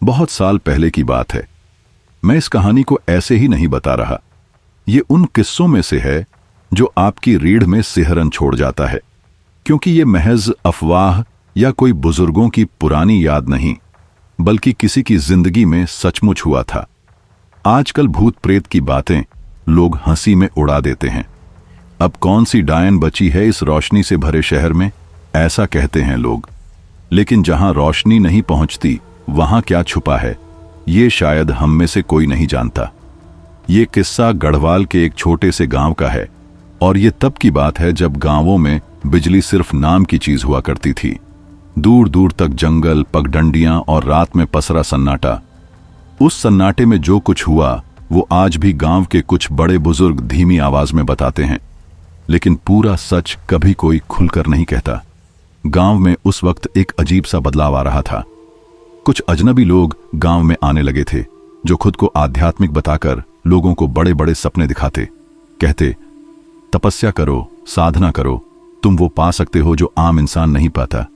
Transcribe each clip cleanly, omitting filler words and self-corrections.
बहुत साल पहले की बात है। मैं इस कहानी को ऐसे ही नहीं बता रहा। ये उन किस्सों में से है जो आपकी रीढ़ में सिहरन छोड़ जाता है, क्योंकि ये महज अफवाह या कोई बुजुर्गों की पुरानी याद नहीं, बल्कि किसी की जिंदगी में सचमुच हुआ था। आजकल भूत प्रेत की बातें लोग हंसी में उड़ा देते हैं। अब कौन सी डायन बची है इस रोशनी से भरे शहर में, ऐसा कहते हैं लोग। लेकिन जहां रोशनी नहीं पहुंचती वहां क्या छुपा है, ये शायद हम में से कोई नहीं जानता। ये किस्सा गढ़वाल के एक छोटे से गांव का है, और ये तब की बात है जब गांवों में बिजली सिर्फ नाम की चीज हुआ करती थी। दूर दूर तक जंगल, पगडंडियां और रात में पसरा सन्नाटा। उस सन्नाटे में जो कुछ हुआ वो आज भी गांव के कुछ बड़े बुजुर्ग धीमी आवाज में बताते हैं, लेकिन पूरा सच कभी कोई खुलकर नहीं कहता। गांव में उस वक्त एक अजीब सा बदलाव आ रहा था। कुछ अजनबी लोग गांव में आने लगे थे, जो खुद को आध्यात्मिक बताकर लोगों को बड़े बड़े सपने दिखाते। कहते, तपस्या करो, साधना करो, तुम वो पा सकते हो जो आम इंसान नहीं पाता।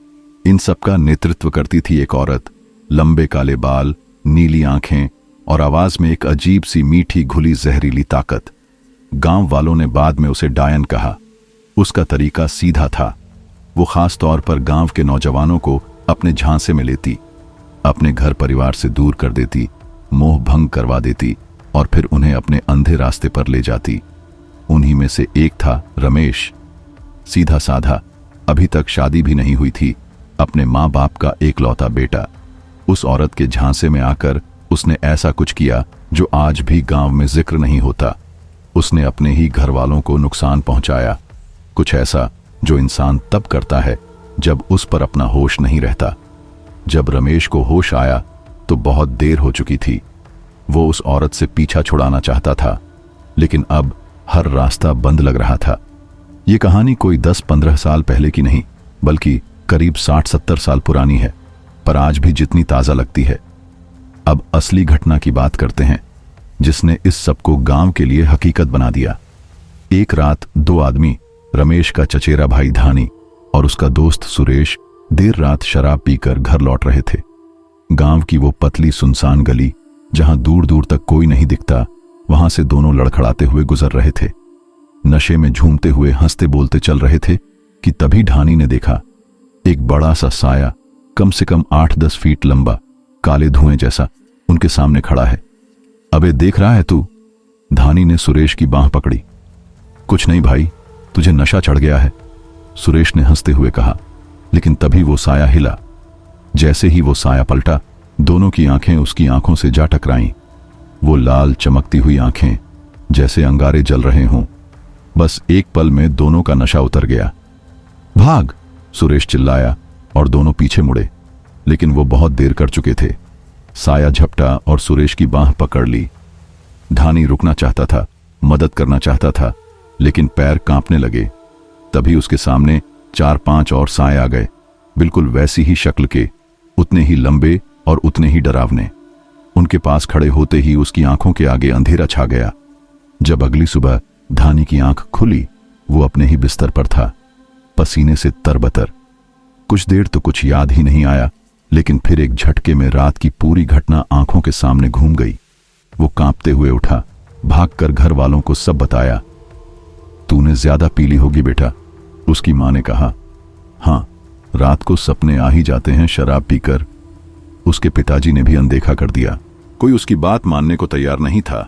इन सब का नेतृत्व करती थी एक औरत, लंबे काले बाल, नीली आंखें और आवाज में एक अजीब सी मीठी घुली जहरीली ताकत। गांव वालों ने बाद में उसे डायन कहा। उसका तरीका सीधा था। वो खास तौर पर गांव के नौजवानों को अपने झांसे में लेती, अपने घर परिवार से दूर कर देती, मोह भंग करवा देती और फिर उन्हें अपने अंधे रास्ते पर ले जाती। उन्हीं में से एक था रमेश, सीधा साधा, अभी तक शादी भी नहीं हुई थी, अपने माँ बाप का एकलौता बेटा। उस औरत के झांसे में आकर उसने ऐसा कुछ किया जो आज भी गांव में जिक्र नहीं होता। उसने अपने ही घर वालों को नुकसान पहुंचाया, कुछ ऐसा जो इंसान तब करता है जब उस पर अपना होश नहीं रहता। जब रमेश को होश आया तो बहुत देर हो चुकी थी। वो उस औरत से पीछा छुड़ाना चाहता था, लेकिन अब हर रास्ता बंद लग रहा था। ये कहानी कोई 10-15 साल पहले की नहीं, बल्कि करीब 60-70 साल पुरानी है, पर आज भी जितनी ताजा लगती है। अब असली घटना की बात करते हैं, जिसने इस सबको गांव के लिए हकीकत बना दिया। एक रात दो आदमी, रमेश का चचेरा भाई धानी और उसका दोस्त सुरेश, देर रात शराब पीकर घर लौट रहे थे। गांव की वो पतली सुनसान गली जहां दूर दूर तक कोई नहीं दिखता, वहां से दोनों लड़खड़ाते हुए गुजर रहे थे। नशे में झूमते हुए हंसते बोलते चल रहे थे कि तभी धानी ने देखा एक बड़ा सा साया, कम से कम 8-10 फीट लंबा, काले धुएं जैसा, उनके सामने खड़ा है। अबे देख रहा है तू? धानी ने सुरेश की बांह पकड़ी। कुछ नहीं भाई, तुझे नशा चढ़ गया है, सुरेश ने हंसते हुए कहा। लेकिन तभी वो साया हिला। जैसे ही वो साया पलटा, दोनों की आंखें उसकी आंखों से जा टकराईं। वो लाल चमकती हुई आंखें, जैसे अंगारे जल रहे हों। बस एक पल में दोनों का नशा उतर गया। भाग! सुरेश चिल्लाया और दोनों पीछे मुड़े, लेकिन वो बहुत देर कर चुके थे। साया झपटा और सुरेश की बांह पकड़ ली। धानी रुकना चाहता था, मदद करना चाहता था, लेकिन पैर कांपने लगे। तभी उसके सामने 4-5 और साए आ गए, बिल्कुल वैसी ही शक्ल के, उतने ही लंबे और उतने ही डरावने। उनके पास खड़े होते ही उसकी आंखों के आगे अंधेरा छा गया। जब अगली सुबह धानी की आंख खुली, वो अपने ही बिस्तर पर था, पसीने से तरबतर। कुछ देर तो कुछ याद ही नहीं आया, लेकिन फिर एक झटके में रात की पूरी घटना आंखों के सामने घूम गई। वो कांपते हुए उठा, भागकर घर वालों को सब बताया। तूने ज्यादा पी ली होगी बेटा, उसकी मां ने कहा। हाँ, रात को सपने आ ही जाते हैं शराब पीकर, उसके पिताजी ने भी अनदेखा कर दिया। कोई उसकी बात मानने को तैयार नहीं था,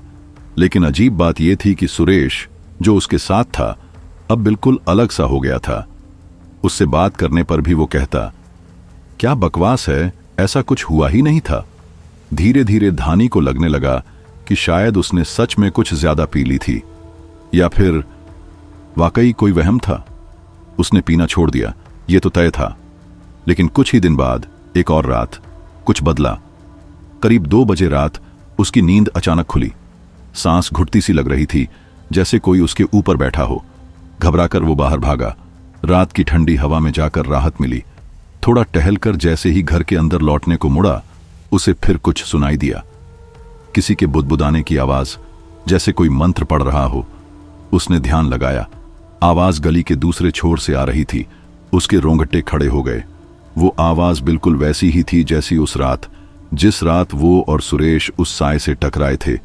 लेकिन अजीब बात यह थी कि सुरेश, जो उसके साथ था, अब बिल्कुल अलग सा हो गया था। उससे बात करने पर भी वो कहता, क्या बकवास है, ऐसा कुछ हुआ ही नहीं था। धीरे धीरे धानी को लगने लगा कि शायद उसने सच में कुछ ज्यादा पी ली थी, या फिर वाकई कोई वहम था। उसने पीना छोड़ दिया, ये तो तय था। लेकिन कुछ ही दिन बाद एक और रात कुछ बदला। करीब 2 बजे रात उसकी नींद अचानक खुली। सांस घुटती सी लग रही थी, जैसे कोई उसके ऊपर बैठा हो। घबराकर वो बाहर भागा। रात की ठंडी हवा में जाकर राहत मिली। थोड़ा टहलकर जैसे ही घर के अंदर लौटने को मुड़ा, उसे फिर कुछ सुनाई दिया। किसी के बुदबुदाने की आवाज, जैसे कोई मंत्र पढ़ रहा हो। उसने ध्यान लगाया। आवाज गली के दूसरे छोर से आ रही थी। उसके रोंगटे खड़े हो गए। वो आवाज बिल्कुल वैसी ही थी जैसी उस रात, जिस रात वो और सुरेश उस साए से टकराए थे,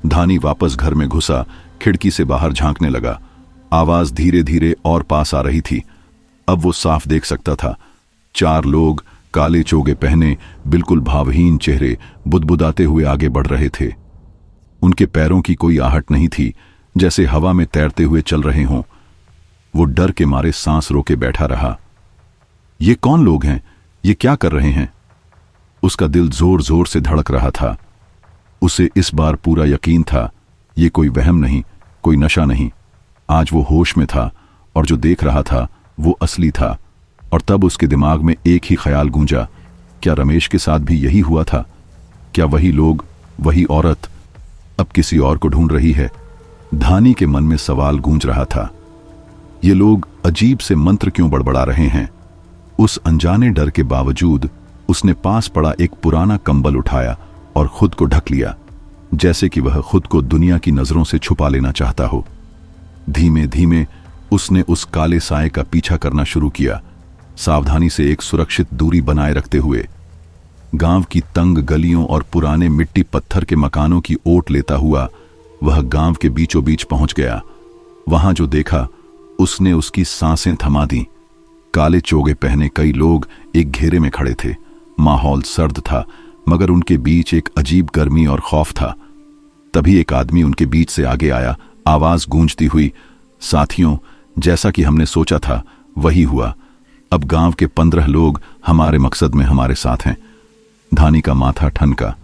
धानी वापस घर में घुसा, खिड़की से बाहर झांकने लगा। आवाज धीरे धीरे और पास आ रही थी। अब वो साफ देख सकता था। 4 लोग काले चोगे पहने, बिल्कुल भावहीन चेहरे, बुदबुदाते हुए आगे बढ़ रहे थे। उनके पैरों की कोई आहट नहीं थी, जैसे हवा में तैरते हुए चल रहे हों। वो डर के मारे सांस रोके बैठा रहा। ये कौन लोग हैं? ये क्या कर रहे हैं? उसका दिल जोर जोर से धड़क रहा था। उसे इस बार पूरा यकीन था, ये कोई वहम नहीं, कोई नशा नहीं। आज वो होश में था और जो देख रहा था वो असली था। और तब उसके दिमाग में एक ही ख्याल गूंजा, क्या रमेश के साथ भी यही हुआ था? क्या वही लोग, वही औरत अब किसी और को ढूंढ रही है? धानी के मन में सवाल गूंज रहा था। ये लोग अजीब से मंत्र क्यों बड़बड़ा रहे हैं? उस अनजाने डर के बावजूद उसने पास पड़ा एक पुराना कंबल उठाया और खुद को ढक लिया, जैसे कि वह खुद को दुनिया की नजरों से छुपा लेना चाहता हो। धीमे धीमे उसने उस काले साए का पीछा करना शुरू किया, सावधानी से एक सुरक्षित दूरी बनाए रखते हुए। गांव की तंग गलियों और पुराने मिट्टी पत्थर के मकानों की ओट लेता हुआ वह गांव के बीचों बीच पहुंच गया। वहां जो देखा उसने उसकी सांसें थमा दी। काले चोगे पहने कई लोग एक घेरे में खड़े थे। माहौल सर्द था, मगर उनके बीच एक अजीब गर्मी और खौफ था। तभी एक आदमी उनके बीच से आगे आया, आवाज गूंजती हुई, साथियों, जैसा कि हमने सोचा था वही हुआ। अब गांव के 15 लोग हमारे मकसद में हमारे साथ हैं। धानी का माथा ठनका।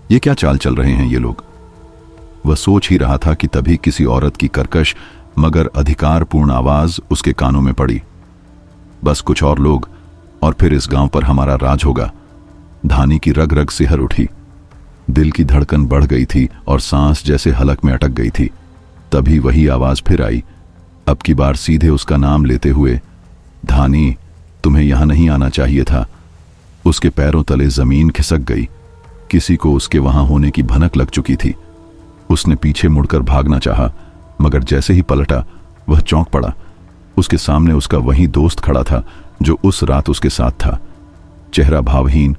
ये क्या चाल चल रहे हैं ये लोग? वह सोच ही रहा था कि तभी किसी औरत की कर्कश मगर अधिकारपूर्ण आवाज उसके कानों में पड़ी। बस कुछ और लोग और फिर इस गांव पर हमारा राज होगा। धानी की रग रग सिहर उठी। दिल की धड़कन बढ़ गई थी और सांस जैसे हलक में अटक गई थी। तभी वही आवाज फिर आई, अब की बार सीधे उसका नाम लेते हुए, धानी, तुम्हें यहां नहीं आना चाहिए था। उसके पैरों तले जमीन खिसक गई। किसी को उसके वहां होने की भनक लग चुकी थी। उसने पीछे मुड़कर भागना चाहा, मगर जैसे ही पलटा वह चौंक पड़ा। उसके सामने उसका वही दोस्त खड़ा था जो उस रात उसके साथ था। चेहरा भावहीन,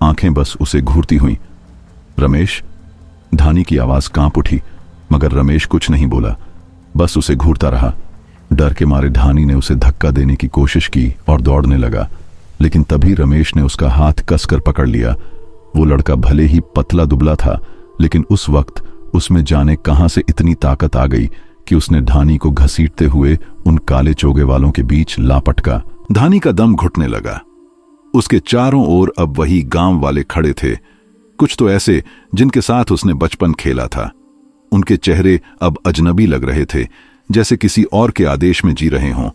आंखें बस उसे घूरती हुई। रमेश? धानी की आवाज कांप उठी, मगर रमेश कुछ नहीं बोला, बस उसे घूरता रहा। डर के मारे धानी ने उसे धक्का देने की कोशिश की और दौड़ने लगा, लेकिन तभी रमेश ने उसका हाथ कसकर पकड़ लिया। वो लड़का भले ही पतला दुबला था, लेकिन उस वक्त उसमें जाने कहां से इतनी ताकत आ गई कि उसने धानी को घसीटते हुए उन काले चोगे वालों के बीच लापटका। धानी का दम घुटने लगा। उसके चारों ओर अब वही गांव वाले खड़े थे, कुछ तो ऐसे जिनके साथ उसने बचपन खेला था। उनके चेहरे अब अजनबी लग रहे थे, जैसे किसी और के आदेश में जी रहे हों।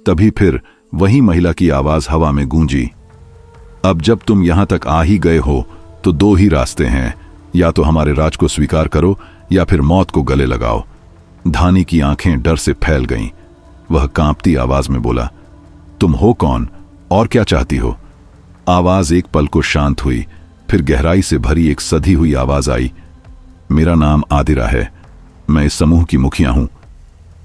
तभी फिर वही महिला की आवाज हवा में गूंजी, अब जब तुम यहां तक आ ही गए हो तो 2 ही रास्ते हैं, या तो हमारे राज को स्वीकार करो या फिर मौत को गले लगाओ। धानी की आंखें डर से फैल गईं। वह कांपती आवाज में बोला, तुम हो कौन और क्या चाहती हो? आवाज एक पल को शांत हुई, फिर गहराई से भरी एक सधी हुई आवाज आई, मेरा नाम आदिरा है, मैं इस समूह की मुखिया हूं।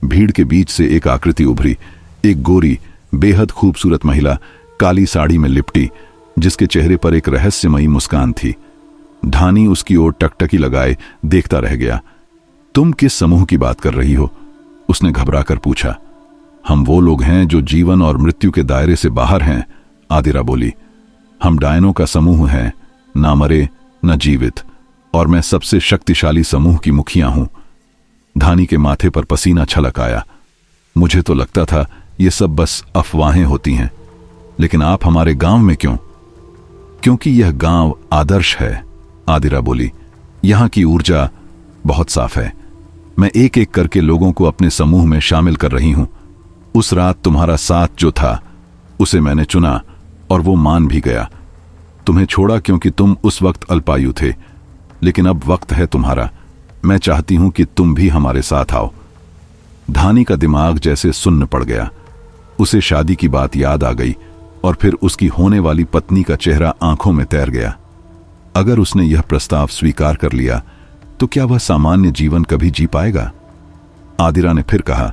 भीड़ के बीच से एक आकृति उभरी, एक गोरी बेहद खूबसूरत महिला, काली साड़ी में लिपटी, जिसके चेहरे पर एक रहस्यमयी मुस्कान थी। धानी उसकी ओर टकटकी लगाए देखता रह गया। तुम किस समूह की बात कर रही हो? उसने घबराकर पूछा। हम वो लोग हैं जो जीवन और मृत्यु के दायरे से बाहर हैं, आदिरा बोली। हम डायनों का समूह हैं, ना मरे न जीवित, और मैं सबसे शक्तिशाली समूह की मुखिया हूं। धानी के माथे पर पसीना छलक आया। मुझे तो लगता था ये सब बस अफवाहें होती हैं, लेकिन आप हमारे गांव में क्यों? क्योंकि यह गांव आदर्श है, आदिरा बोली। यहां की ऊर्जा बहुत साफ है। मैं एक एक करके लोगों को अपने समूह में शामिल कर रही हूं। उस रात तुम्हारा साथ जो था उसे मैंने चुना और वो मान भी गया। तुम्हें छोड़ा क्योंकि तुम उस वक्त अल्पायु थे, लेकिन अब वक्त है तुम्हारा। मैं चाहती हूं कि तुम भी हमारे साथ आओ। धानी का दिमाग जैसे सुन्न पड़ गया। उसे शादी की बात याद आ गई और फिर उसकी होने वाली पत्नी का चेहरा आंखों में तैर गया। अगर उसने यह प्रस्ताव स्वीकार कर लिया तो क्या वह सामान्य जीवन कभी जी पाएगा? आदिरा ने फिर कहा,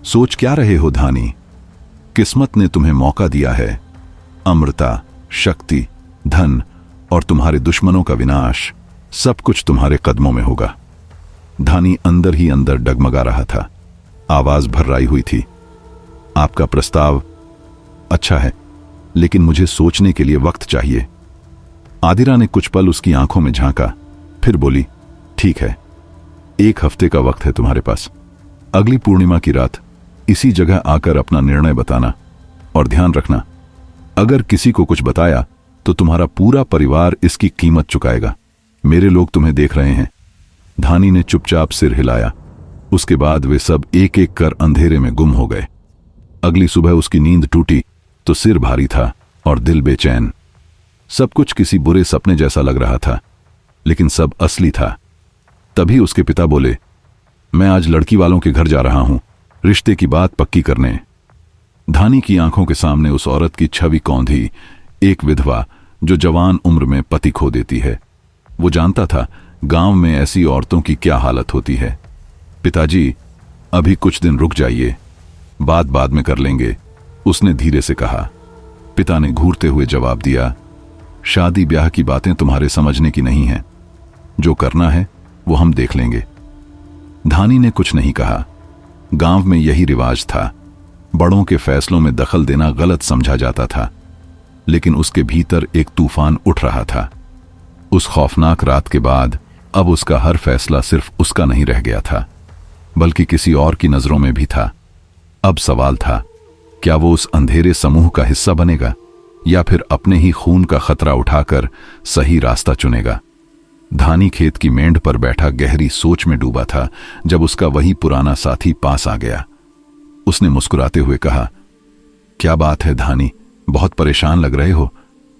सोच क्या रहे हो धानी? किस्मत ने तुम्हें मौका दिया है। अमृता, शक्ति, धन और तुम्हारे दुश्मनों का विनाश, सब कुछ तुम्हारे कदमों में होगा। धानी अंदर ही अंदर डगमगा रहा था, आवाज भर्राई हुई थी। आपका प्रस्ताव अच्छा है, लेकिन मुझे सोचने के लिए वक्त चाहिए। आदिरा ने कुछ पल उसकी आंखों में झांका, फिर बोली, ठीक है, 1 हफ्ते का वक्त है तुम्हारे पास। अगली पूर्णिमा की रात इसी जगह आकर अपना निर्णय बताना, और ध्यान रखना, अगर किसी को कुछ बताया तो तुम्हारा पूरा परिवार इसकी कीमत चुकाएगा। मेरे लोग तुम्हें देख रहे हैं। धानी ने चुपचाप सिर हिलाया। उसके बाद वे सब एक एक कर अंधेरे में गुम हो गए। अगली सुबह उसकी नींद टूटी तो सिर भारी था और दिल बेचैन। सब कुछ किसी बुरे सपने जैसा लग रहा था, लेकिन सब असली था। तभी उसके पिता बोले, मैं आज लड़की वालों के घर जा रहा हूं, रिश्ते की बात पक्की करने। धानी की आंखों के सामने उस औरत की छवि कौंधी, एक विधवा जो जवान उम्र में पति खो देती है। वो जानता था गांव में ऐसी औरतों की क्या हालत होती है। पिताजी, अभी कुछ दिन रुक जाइए, बात बाद में कर लेंगे, उसने धीरे से कहा। पिता ने घूरते हुए जवाब दिया, शादी ब्याह की बातें तुम्हारे समझने की नहीं हैं। जो करना है वो हम देख लेंगे। धानी ने कुछ नहीं कहा। गांव में यही रिवाज था, बड़ों के फैसलों में दखल देना गलत समझा जाता था। लेकिन उसके भीतर एक तूफान उठ रहा था। उस खौफनाक रात के बाद अब उसका हर फैसला सिर्फ उसका नहीं रह गया था, बल्कि किसी और की नजरों में भी था। अब सवाल था, क्या वो उस अंधेरे समूह का हिस्सा बनेगा या फिर अपने ही खून का खतरा उठाकर सही रास्ता चुनेगा। धानी खेत की मेंढ पर बैठा गहरी सोच में डूबा था जब उसका वही पुराना साथी पास आ गया। उसने मुस्कुराते हुए कहा, क्या बात है धानी, बहुत परेशान लग रहे हो,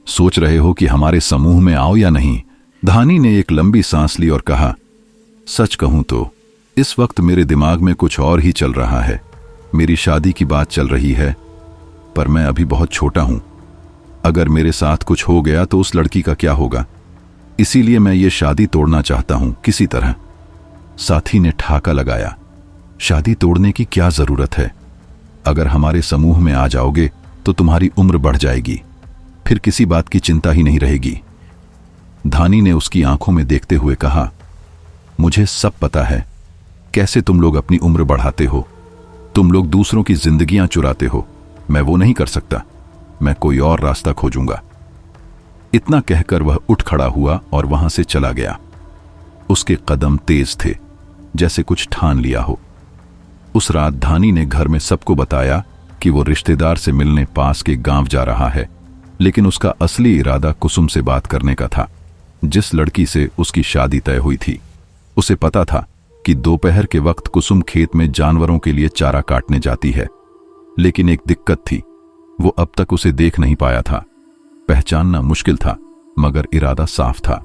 सोच रहे हो कि हमारे समूह में आओ या नहीं। धानी ने एक लंबी सांस ली और कहा, सच कहूं तो इस वक्त मेरे दिमाग में कुछ और ही चल रहा है। मेरी शादी की बात चल रही है, पर मैं अभी बहुत छोटा हूं। अगर मेरे साथ कुछ हो गया तो उस लड़की का क्या होगा, इसीलिए मैं ये शादी तोड़ना चाहता हूं किसी तरह। साथी ने ठाका लगाया, शादी तोड़ने की क्या जरूरत है? अगर हमारे समूह में आ जाओगे तो तुम्हारी उम्र बढ़ जाएगी, फिर किसी बात की चिंता ही नहीं रहेगी। धानी ने उसकी आंखों में देखते हुए कहा, मुझे सब पता है कैसे तुम लोग अपनी उम्र बढ़ाते हो। तुम लोग दूसरों की जिंदगियां चुराते हो। मैं वो नहीं कर सकता, मैं कोई और रास्ता खोजूंगा। इतना कहकर वह उठ खड़ा हुआ और वहां से चला गया। उसके कदम तेज थे, जैसे कुछ ठान लिया हो। उस रात धानी ने घर में सबको बताया कि वो रिश्तेदार से मिलने पास के गांव जा रहा है, लेकिन उसका असली इरादा कुसुम से बात करने का था, जिस लड़की से उसकी शादी तय हुई थी। उसे पता था कि दोपहर के वक्त कुसुम खेत में जानवरों के लिए चारा काटने जाती है, लेकिन एक दिक्कत थी, वो अब तक उसे देख नहीं पाया था। पहचानना मुश्किल था, मगर इरादा साफ था।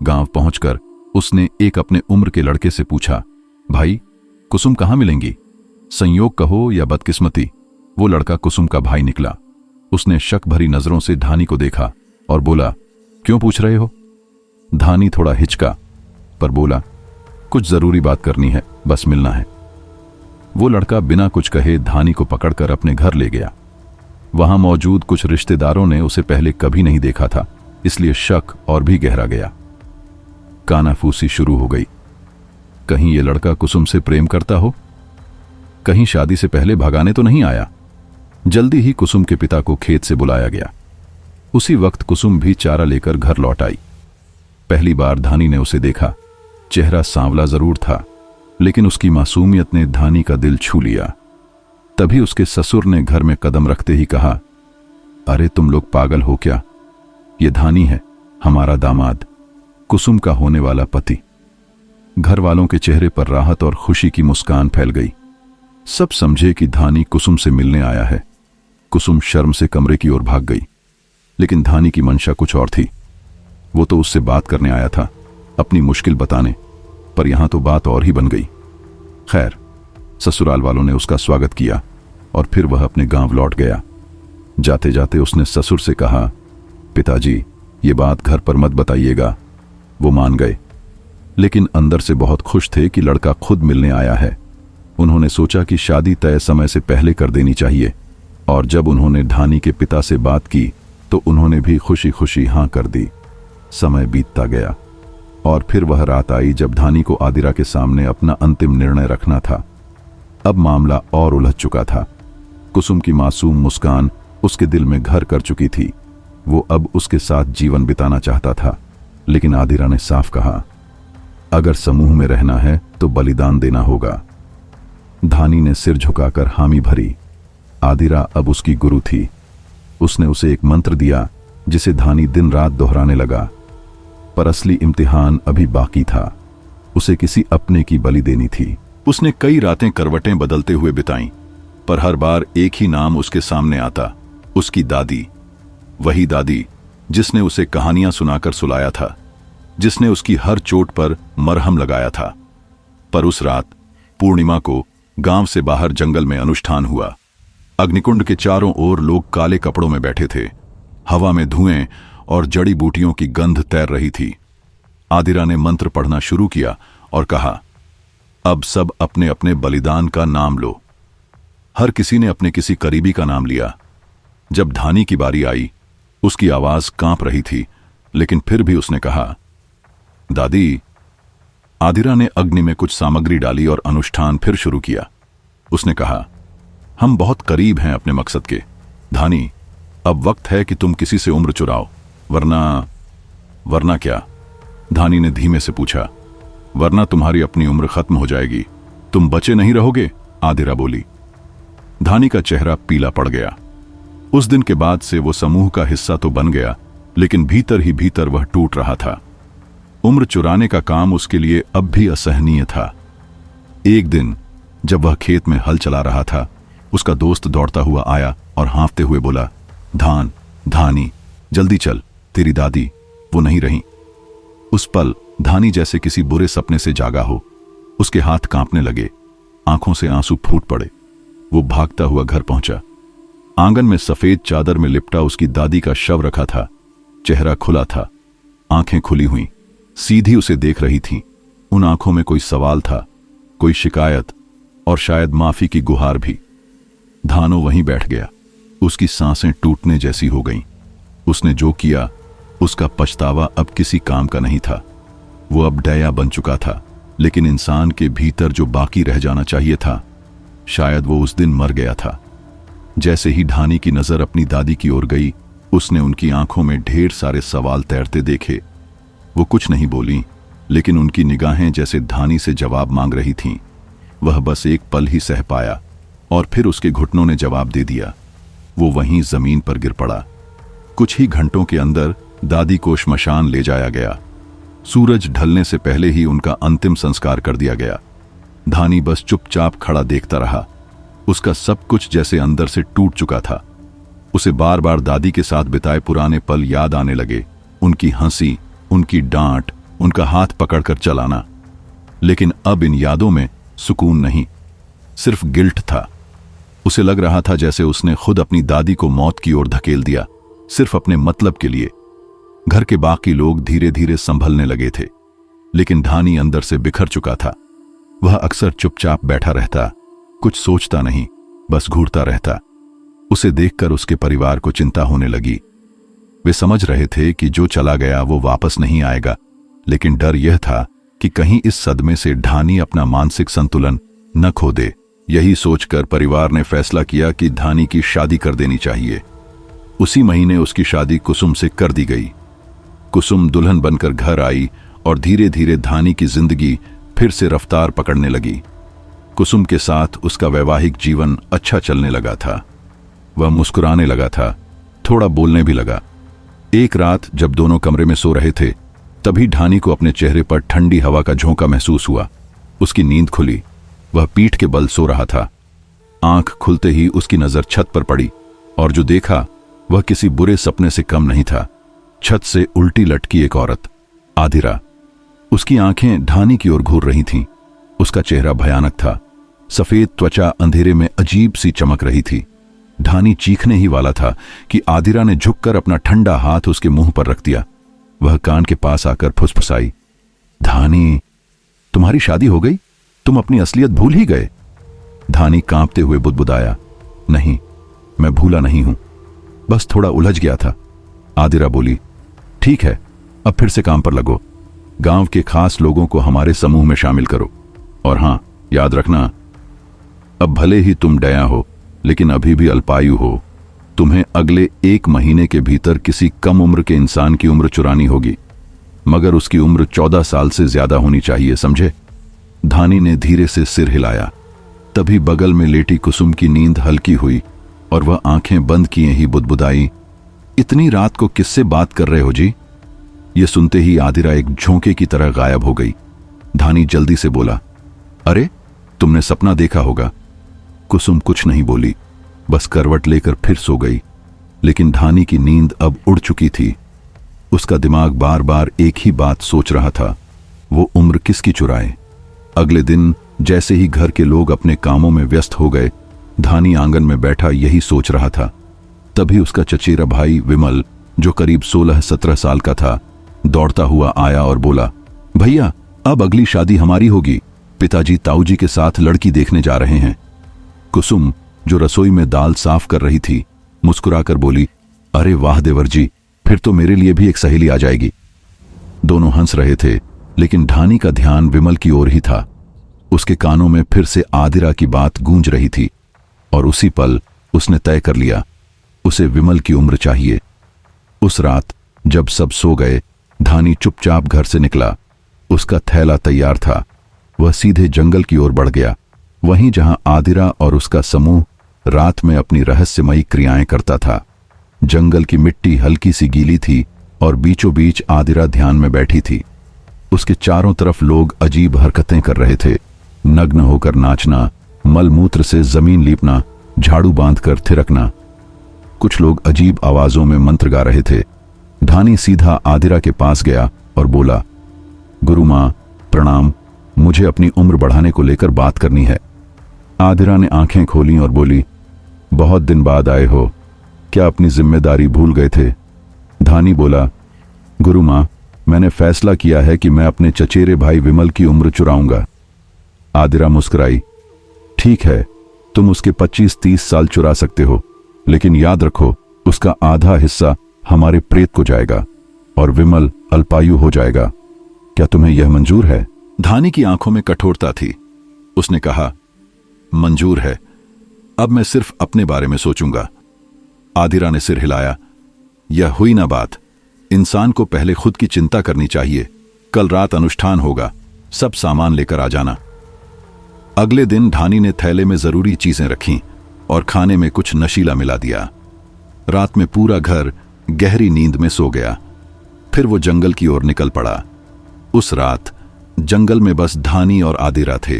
गांव पहुंचकर उसने एक अपने उम्र के लड़के से पूछा, भाई कुसुम कहां मिलेंगी? संयोग कहो या बदकिस्मती, वो लड़का कुसुम का भाई निकला। उसने शक भरी नजरों से धानी को देखा और बोला, क्यों पूछ रहे हो? धानी थोड़ा हिचका, पर बोला, कुछ जरूरी बात करनी है, बस मिलना है। वो लड़का बिना कुछ कहे धानी को पकड़कर अपने घर ले गया। वहां मौजूद कुछ रिश्तेदारों ने उसे पहले कभी नहीं देखा था, इसलिए शक और भी गहरा गया। कानाफूसी शुरू हो गई। कहीं ये लड़का कुसुम से प्रेम करता हो, कहीं शादी से पहले भगाने तो नहीं आया। जल्दी ही कुसुम के पिता को खेत से बुलाया गया। उसी वक्त कुसुम भी चारा लेकर घर लौट आई। पहली बार धानी ने उसे देखा। चेहरा सांवला जरूर था, लेकिन उसकी मासूमियत ने धानी का दिल छू लिया। तभी उसके ससुर ने घर में कदम रखते ही कहा, अरे तुम लोग पागल हो क्या? ये धानी है, हमारा दामाद, कुसुम का होने वाला पति। घर वालों के चेहरे पर राहत और खुशी की मुस्कान फैल गई। सब समझे कि धानी कुसुम से मिलने आया है। कुसुम शर्म से कमरे की ओर भाग गई, लेकिन धानी की मंशा कुछ और थी। वो तो उससे बात करने आया था, अपनी मुश्किल बताने, पर यहां तो बात और ही बन गई। खैर, ससुराल वालों ने उसका स्वागत किया और फिर वह अपने गांव लौट गया। जाते जाते उसने ससुर से कहा, पिताजी ये बात घर पर मत बताइएगा। वो मान गए, लेकिन अंदर से बहुत खुश थे कि लड़का खुद मिलने आया है। उन्होंने सोचा कि शादी तय समय से पहले कर देनी चाहिए, और जब उन्होंने धानी के पिता से बात की तो उन्होंने भी खुशी खुशी हां कर दी। समय बीतता गया और फिर वह रात आई जब धानी को आदिरा के सामने अपना अंतिम निर्णय रखना था। अब मामला और उलझ चुका था। कुसुम की मासूम मुस्कान उसके दिल में घर कर चुकी थी। वो अब उसके साथ जीवन बिताना चाहता था, लेकिन आदिरा ने साफ कहा, अगर समूह में रहना है तो बलिदान देना होगा। धानी ने सिर झुकाकर हामी भरी। आदिरा अब उसकी गुरु थी। उसने उसे एक मंत्र दिया जिसे धानी दिन रात दोहराने लगा। पर असली इम्तिहान अभी बाकी था। उसे किसी अपने की बलि देनी थी। उसने कई रातें करवटें बदलते हुए बिताईं, पर हर बार एक ही नाम उसके सामने आता, उसकी दादी। वही दादी जिसने उसे कहानियां सुनाकर सुलाया था, जिसने उसकी हर चोट पर मरहम लगाया था। पर उस रात पूर्णिमा को गांव से बाहर जंगल में अनुष्ठान हुआ। अग्निकुंड के चारों ओर लोग काले कपड़ों में बैठे थे। हवा में धुएं और जड़ी बूटियों की गंध तैर रही थी। आदिरा ने मंत्र पढ़ना शुरू किया और कहा, अब सब अपने अपने बलिदान का नाम लो। हर किसी ने अपने किसी करीबी का नाम लिया। जब धानी की बारी आई, उसकी आवाज कांप रही थी, लेकिन फिर भी उसने कहा, दादी। आदिरा ने अग्नि में कुछ सामग्री डाली और अनुष्ठान फिर शुरू किया। उसने कहा, हम बहुत करीब हैं अपने मकसद के। धानी, अब वक्त है कि तुम किसी से उम्र चुराओ, वरना क्या? धानी ने धीमे से पूछा। वरना तुम्हारी अपनी उम्र खत्म हो जाएगी, तुम बचे नहीं रहोगे, आदिरा बोली। धानी का चेहरा पीला पड़ गया। उस दिन के बाद से वो समूह का हिस्सा तो बन गया, लेकिन भीतर ही भीतर वह टूट रहा था। उम्र चुराने का काम उसके लिए अब भी असहनीय था। एक दिन जब वह खेत में हल चला रहा था, उसका दोस्त दौड़ता हुआ आया और हाँफते हुए बोला, धानी, जल्दी चल, तेरी दादी वो नहीं रही। उस पल धानी जैसे किसी बुरे सपने से जागा हो। उसके हाथ कांपने लगे, आंखों से आंसू फूट पड़े। वो भागता हुआ घर पहुंचा। आंगन में सफेद चादर में लिपटा उसकी दादी का शव रखा था। चेहरा खुला था, आंखें खुली हुई, सीधी उसे देख रही थीं। उन आंखों में कोई सवाल था, कोई शिकायत और शायद माफी की गुहार भी। धानो वहीं बैठ गया। उसकी सांसें टूटने जैसी हो गईं। उसने जो किया उसका पछतावा अब किसी काम का नहीं था। वो अब डया बन चुका था, लेकिन इंसान के भीतर जो बाकी रह जाना चाहिए था, शायद वो उस दिन मर गया था। जैसे ही धानी की नजर अपनी दादी की ओर गई, उसने उनकी आंखों में ढेर सारे सवाल तैरते देखे। वो कुछ नहीं बोली, लेकिन उनकी निगाहें जैसे धानी से जवाब मांग रही थीं। वह बस एक पल ही सह पाया और फिर उसके घुटनों ने जवाब दे दिया। वो वहीं जमीन पर गिर पड़ा। कुछ ही घंटों के अंदर दादी को श्मशान ले जाया गया। सूरज ढलने से पहले ही उनका अंतिम संस्कार कर दिया गया। धानी बस चुपचाप खड़ा देखता रहा। उसका सब कुछ जैसे अंदर से टूट चुका था। उसे बार बार दादी के साथ बिताए पुराने पल याद आने लगे, उनकी हंसी, उनकी डांट, उनका हाथ पकड़कर चलाना। लेकिन अब इन यादों में सुकून नहीं, सिर्फ गिल्ट था। उसे लग रहा था जैसे उसने खुद अपनी दादी को मौत की ओर धकेल दिया, सिर्फ अपने मतलब के लिए। घर के बाकी लोग धीरे धीरे संभलने लगे थे, लेकिन धानी अंदर से बिखर चुका था। वह अक्सर चुपचाप बैठा रहता, कुछ सोचता नहीं, बस घूरता रहता। उसे देखकर उसके परिवार को चिंता होने लगी। वे समझ रहे थे कि जो चला गया वो वापस नहीं आएगा, लेकिन डर यह था कि कहीं इस सदमे से धानी अपना मानसिक संतुलन न खो दे। यही सोचकर परिवार ने फैसला किया कि धानी की शादी कर देनी चाहिए। उसी महीने उसकी शादी कुसुम से कर दी गई। कुसुम दुल्हन बनकर घर आई और धीरे धीरे धानी की जिंदगी फिर से रफ्तार पकड़ने लगी। कुसुम के साथ उसका वैवाहिक जीवन अच्छा चलने लगा था। वह मुस्कुराने लगा था, थोड़ा बोलने भी लगा। एक रात जब दोनों कमरे में सो रहे थे, तभी धानी को अपने चेहरे पर ठंडी हवा का झोंका महसूस हुआ। उसकी नींद खुली। वह पीठ के बल सो रहा था। आंख खुलते ही उसकी नजर छत पर पड़ी और जो देखा वह किसी बुरे सपने से कम नहीं था। छत से उल्टी लटकी एक औरत, आदिरा। उसकी आंखें धानी की ओर घूर रही थीं। उसका चेहरा भयानक था। सफेद त्वचा अंधेरे में अजीब सी चमक रही थी। धानी चीखने ही वाला था कि आदिरा ने झुककर अपना ठंडा हाथ उसके मुंह पर रख दिया। वह कान के पास आकर फुसफुसाई, धानी, तुम्हारी शादी हो गई? तुम अपनी असलियत भूल ही गए? धानी कांपते हुए बुदबुदाया, नहीं, मैं भूला नहीं हूं, बस थोड़ा उलझ गया था। आदिरा बोली, ठीक है, अब फिर से काम पर लगो। गांव के खास लोगों को हमारे समूह में शामिल करो। और हां, याद रखना, अब भले ही तुम डया हो, लेकिन अभी भी अल्पायु हो। तुम्हें अगले 1 महीने के भीतर किसी कम उम्र के इंसान की उम्र चुरानी होगी, मगर उसकी उम्र 14 साल से ज्यादा होनी चाहिए, समझे? धानी ने धीरे से सिर हिलाया। तभी बगल में लेटी कुसुम की नींद हल्की हुई और वह आंखें बंद किए ही बुदबुदाई, इतनी रात को किससे बात कर रहे हो जी? ये सुनते ही आदिरा एक झोंके की तरह गायब हो गई। धानी जल्दी से बोला, अरे तुमने सपना देखा होगा। कुसुम कुछ नहीं बोली, बस करवट लेकर फिर सो गई। लेकिन धानी की नींद अब उड़ चुकी थी। उसका दिमाग बार बार एक ही बात सोच रहा था, वो उम्र किसकी चुराए। अगले दिन जैसे ही घर के लोग अपने कामों में व्यस्त हो गए, धानी आंगन में बैठा यही सोच रहा था। तभी उसका चचेरा भाई विमल, जो करीब 16-17 साल का था, दौड़ता हुआ आया और बोला, भैया अब अगली शादी हमारी होगी। पिताजी ताऊजी के साथ लड़की देखने जा रहे हैं। कुसुम, जो रसोई में दाल साफ कर रही थी, मुस्कुराकर बोली, अरे वाह देवर जी, फिर तो मेरे लिए भी एक सहेली आ जाएगी। दोनों हंस रहे थे, लेकिन धानी का ध्यान विमल की ओर ही था। उसके कानों में फिर से आदिरा की बात गूंज रही थी और उसी पल उसने तय कर लिया, उसे विमल की उम्र चाहिए। उस रात जब सब सो गए, धानी चुपचाप घर से निकला। उसका थैला तैयार था। वह सीधे जंगल की ओर बढ़ गया, वहीं जहां आदिरा और उसका समूह रात में अपनी रहस्यमयी क्रियाएं करता था। जंगल की मिट्टी हल्की सी गीली थी और बीचों बीच आदिरा ध्यान में बैठी थी। उसके चारों तरफ लोग अजीब हरकतें कर रहे थे, नग्न होकर नाचना, मलमूत्र से जमीन लीपना, झाड़ू बांधकर थिरकना। कुछ लोग अजीब आवाजों में मंत्र गा रहे थे। धानी सीधा आदिरा के पास गया और बोला, गुरु मां प्रणाम, मुझे अपनी उम्र बढ़ाने को लेकर बात करनी है। आदिरा ने आंखें खोली और बोली, बहुत दिन बाद आए हो, क्या अपनी जिम्मेदारी भूल गए थे? धानी बोला, गुरु मां, मैंने फैसला किया है कि मैं अपने चचेरे भाई विमल की उम्र चुराऊंगा। आदिरा मुस्कुराई, ठीक है, तुम उसके 25-30 साल चुरा सकते हो, लेकिन याद रखो, उसका आधा हिस्सा हमारे प्रेत को जाएगा और विमल अल्पायु हो जाएगा। क्या तुम्हें यह मंजूर है? धानी की आंखों में कठोरता थी। उसने कहा, मंजूर है, अब मैं सिर्फ अपने बारे में सोचूंगा। आदिरा ने सिर हिलाया, यह हुई ना बात। इंसान को पहले खुद की चिंता करनी चाहिए। कल रात अनुष्ठान होगा, सब सामान लेकर आ जाना। अगले दिन धानी ने थैले में जरूरी चीजें रखीं और खाने में कुछ नशीला मिला दिया। रात में पूरा घर गहरी नींद में सो गया। फिर वो जंगल की ओर निकल पड़ा। उस रात जंगल में बस धानी और आदिरा थे।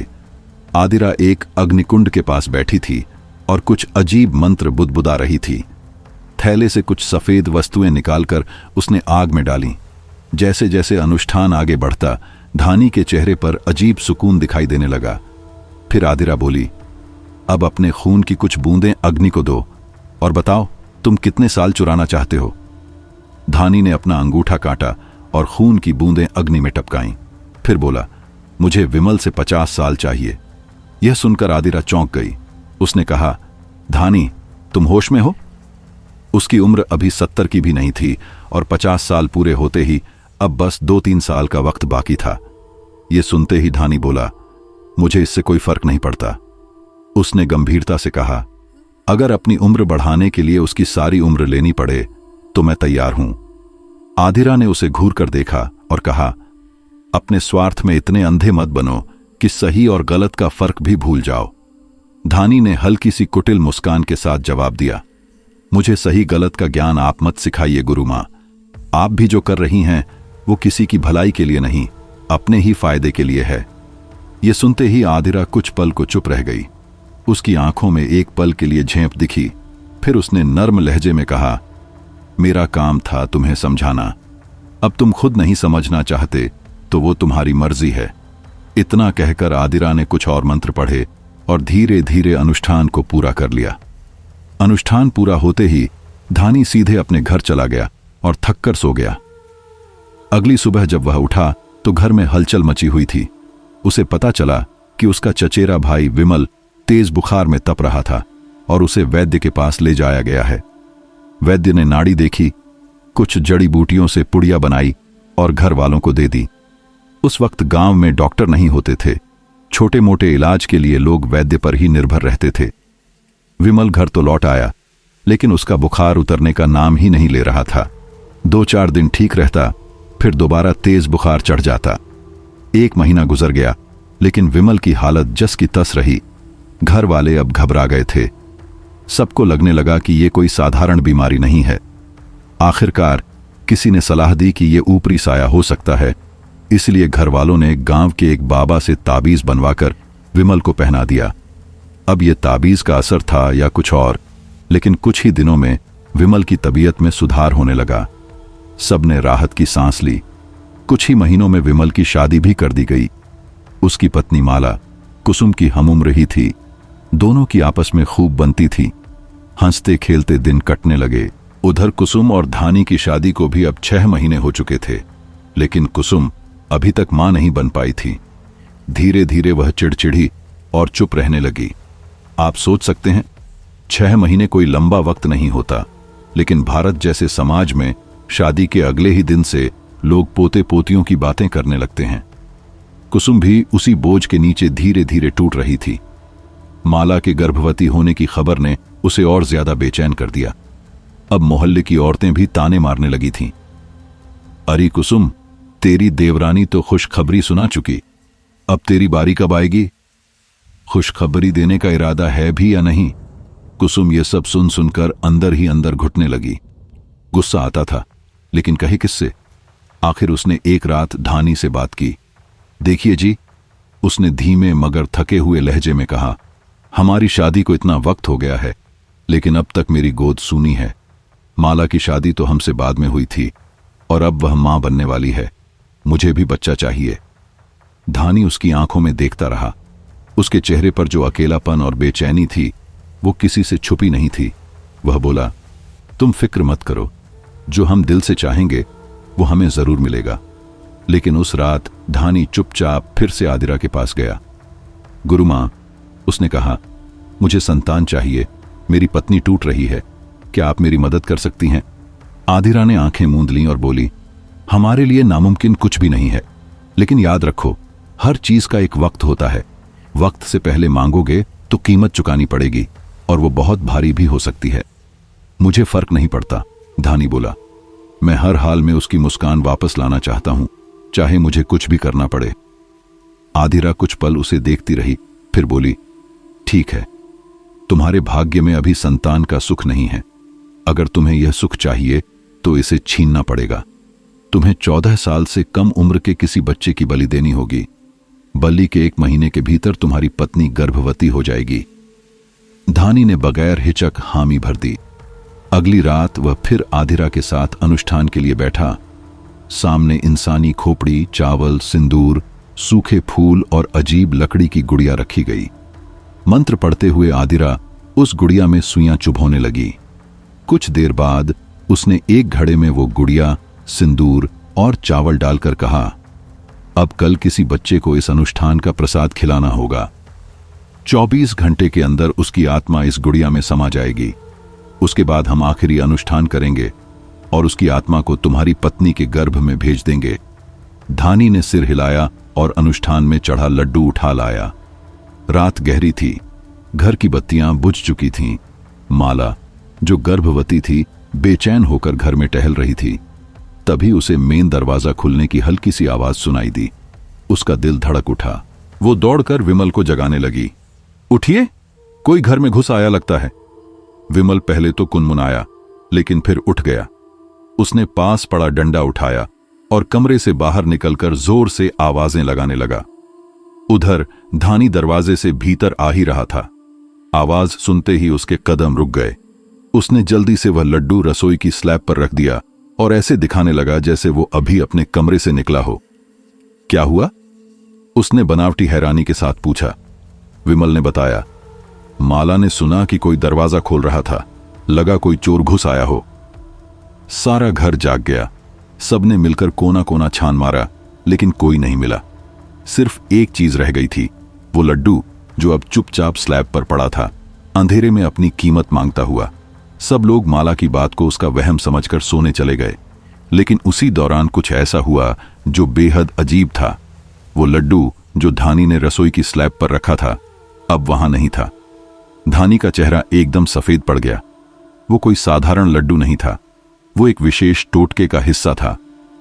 आदिरा एक अग्निकुंड के पास बैठी थी और कुछ अजीब मंत्र बुदबुदा रही थी। थैले से कुछ सफेद वस्तुएं निकालकर उसने आग में डालीं। जैसे जैसे अनुष्ठान आगे बढ़ता, धानी के चेहरे पर अजीब सुकून दिखाई देने लगा। फिर आदिरा बोली, अब अपने खून की कुछ बूंदें अग्नि को दो और बताओ, तुम कितने साल चुराना चाहते हो? धानी ने अपना अंगूठा काटा और खून की बूंदें अग्नि में टपकाईं। फिर बोला, मुझे विमल से 50 साल चाहिए। यह सुनकर आदिरा चौंक गई। उसने कहा, धानी, तुम होश में हो? उसकी उम्र अभी 70 की भी नहीं थी और 50 साल पूरे होते ही अब बस 2-3 साल का वक्त बाकी था। यह सुनते ही धानी बोला, मुझे इससे कोई फर्क नहीं पड़ता। उसने गंभीरता से कहा, अगर अपनी उम्र बढ़ाने के लिए उसकी सारी उम्र लेनी पड़े तो मैं तैयार हूं। आदिरा ने उसे घूर कर देखा और कहा, अपने स्वार्थ में इतने अंधे मत बनो कि सही और गलत का फर्क भी भूल जाओ। धानी ने हल्की सी कुटिल मुस्कान के साथ जवाब दिया, मुझे सही गलत का ज्ञान आप मत सिखाइए गुरु मां। आप भी जो कर रही हैं वो किसी की भलाई के लिए नहीं, अपने ही फायदे के लिए है। ये सुनते ही आदिरा कुछ पल को चुप रह गई। उसकी आंखों में एक पल के लिए झेंप दिखी। फिर उसने नर्म लहजे में कहा, मेरा काम था तुम्हें समझाना। अब तुम खुद नहीं समझना चाहते तो वो तुम्हारी मर्जी है। इतना कहकर आदिरा ने कुछ और मंत्र पढ़े और धीरे धीरे अनुष्ठान को पूरा कर लिया। अनुष्ठान पूरा होते ही धानी सीधे अपने घर चला गया और थककर सो गया। अगली सुबह जब वह उठा तो घर में हलचल मची हुई थी। उसे पता चला कि उसका चचेरा भाई विमल तेज बुखार में तप रहा था और उसे वैद्य के पास ले जाया गया है। वैद्य ने नाड़ी देखी, कुछ जड़ी बूटियों से पुड़िया बनाई और घर वालों को दे दी। उस वक्त गांव में डॉक्टर नहीं होते थे। छोटे मोटे इलाज के लिए लोग वैद्य पर ही निर्भर रहते थे। विमल घर तो लौट आया, लेकिन उसका बुखार उतरने का नाम ही नहीं ले रहा था। 2-4 दिन ठीक रहता, फिर दोबारा तेज बुखार चढ़ जाता। 1 महीना गुजर गया, लेकिन विमल की हालत जस की तस रही। घर वाले अब घबरा गए थे। सबको लगने लगा कि ये कोई साधारण बीमारी नहीं है। आखिरकार किसी ने सलाह दी कि ये ऊपरी साया हो सकता है, इसलिए घर वालों ने गांव के एक बाबा से ताबीज बनवाकर विमल को पहना दिया। अब ये ताबीज का असर था या कुछ और, लेकिन कुछ ही दिनों में विमल की तबीयत में सुधार होने लगा। सबने राहत की सांस ली। कुछ ही महीनों में विमल की शादी भी कर दी गई। उसकी पत्नी माला कुसुम की हमउम्र ही थी। दोनों की आपस में खूब बनती थी। हंसते खेलते दिन कटने लगे। उधर कुसुम और धानी की शादी को भी अब 6 महीने हो चुके थे, लेकिन कुसुम अभी तक मां नहीं बन पाई थी। धीरे धीरे वह चिड़चिड़ी और चुप रहने लगी। आप सोच सकते हैं, 6 महीने कोई लंबा वक्त नहीं होता, लेकिन भारत जैसे समाज में शादी के अगले ही दिन से लोग पोते पोतियों की बातें करने लगते हैं। कुसुम भी उसी बोझ के नीचे धीरे धीरे टूट रही थी। माला के गर्भवती होने की खबर ने उसे और ज्यादा बेचैन कर दिया। अब मोहल्ले की औरतें भी ताने मारने लगी थीं। अरे कुसुम, तेरी देवरानी तो खुशखबरी सुना चुकी, अब तेरी बारी कब आएगी? खुशखबरी देने का इरादा है भी या नहीं? कुसुम ये सब सुन सुनकर अंदर ही अंदर घुटने लगी। गुस्सा आता था, लेकिन कहे किससे? आखिर उसने एक रात धानी से बात की। देखिए जी, उसने धीमे मगर थके हुए लहजे में कहा, हमारी शादी को इतना वक्त हो गया है, लेकिन अब तक मेरी गोद सूनी है। माला की शादी तो हमसे बाद में हुई थी, और अब वह मां बनने वाली है। मुझे भी बच्चा चाहिए। धानी उसकी आंखों में देखता रहा। उसके चेहरे पर जो अकेलापन और बेचैनी थी, वो किसी से छुपी नहीं थी। वह बोला, तुम फिक्र मत करो, जो हम दिल से चाहेंगे वो हमें जरूर मिलेगा। लेकिन उस रात धानी चुपचाप फिर से आदिरा के पास गया। गुरु मां, उसने कहा, मुझे संतान चाहिए, मेरी पत्नी टूट रही है, क्या आप मेरी मदद कर सकती हैं? आदिरा ने आंखें मूंद लीं और बोली, हमारे लिए नामुमकिन कुछ भी नहीं है, लेकिन याद रखो, हर चीज का एक वक्त होता है। वक्त से पहले मांगोगे तो कीमत चुकानी पड़ेगी, और वो बहुत भारी भी हो सकती है। मुझे फर्क नहीं पड़ता, धानी बोला। मैं हर हाल में उसकी मुस्कान वापस लाना चाहता हूं, चाहे मुझे कुछ भी करना पड़े। आदिरा कुछ पल उसे देखती रही, फिर बोली, ठीक है, तुम्हारे भाग्य में अभी संतान का सुख नहीं है। अगर तुम्हें यह सुख चाहिए तो इसे छीनना पड़ेगा। तुम्हें 14 साल से कम उम्र के किसी बच्चे की बलि देनी होगी। बलि के 1 महीने के भीतर तुम्हारी पत्नी गर्भवती हो जाएगी। धानी ने बगैर हिचक हामी भर दी। अगली रात वह फिर आदिरा के साथ अनुष्ठान के लिए बैठा। सामने इंसानी खोपड़ी, चावल, सिंदूर, सूखे फूल और अजीब लकड़ी की गुड़िया रखी गई। मंत्र पढ़ते हुए आदिरा उस गुड़िया में सुइयां चुभोने लगी। कुछ देर बाद उसने एक घड़े में वो गुड़िया, सिंदूर और चावल डालकर कहा, अब कल किसी बच्चे को इस अनुष्ठान का प्रसाद खिलाना होगा। 24 घंटे के अंदर उसकी आत्मा इस गुड़िया में समा जाएगी। उसके बाद हम आखिरी अनुष्ठान करेंगे और उसकी आत्मा को तुम्हारी पत्नी के गर्भ में भेज देंगे। धानी ने सिर हिलाया और अनुष्ठान में चढ़ा लड्डू उठा लाया। रात गहरी थी, घर की बत्तियां बुझ चुकी थीं। माला, जो गर्भवती थी, बेचैन होकर घर में टहल रही थी। तभी उसे मेन दरवाजा खुलने की हल्की सी आवाज सुनाई दी। उसका दिल धड़क उठा। वो दौड़कर विमल को जगाने लगी। उठिए, कोई घर में घुस आया लगता है। विमल पहले तो कुनमुनाया, लेकिन फिर उठ गया। उसने पास पड़ा डंडा उठाया और कमरे से बाहर निकलकर जोर से आवाजें लगाने लगा। उधर धानी दरवाजे से भीतर आ ही रहा था। आवाज सुनते ही उसके कदम रुक गए। उसने जल्दी से वह लड्डू रसोई की स्लैब पर रख दिया और ऐसे दिखाने लगा जैसे वो अभी अपने कमरे से निकला हो। क्या हुआ? उसने बनावटी हैरानी के साथ पूछा। विमल ने बताया, माला ने सुना कि कोई दरवाजा खोल रहा था, लगा कोई चोर घुस आया हो। सारा घर जाग गया। सबने मिलकर कोना कोना छान मारा, लेकिन कोई नहीं मिला। सिर्फ एक चीज रह गई थी, वो लड्डू जो अब चुपचाप स्लैब पर पड़ा था, अंधेरे में अपनी कीमत मांगता हुआ। सब लोग माला की बात को उसका वहम समझकर सोने चले गए। लेकिन उसी दौरान कुछ ऐसा हुआ जो बेहद अजीब था। वो लड्डू जो धानी ने रसोई की स्लैब पर रखा था अब वहां नहीं था। धानी का चेहरा एकदम सफेद पड़ गया। वो कोई साधारण लड्डू नहीं था, वो एक विशेष टोटके का हिस्सा था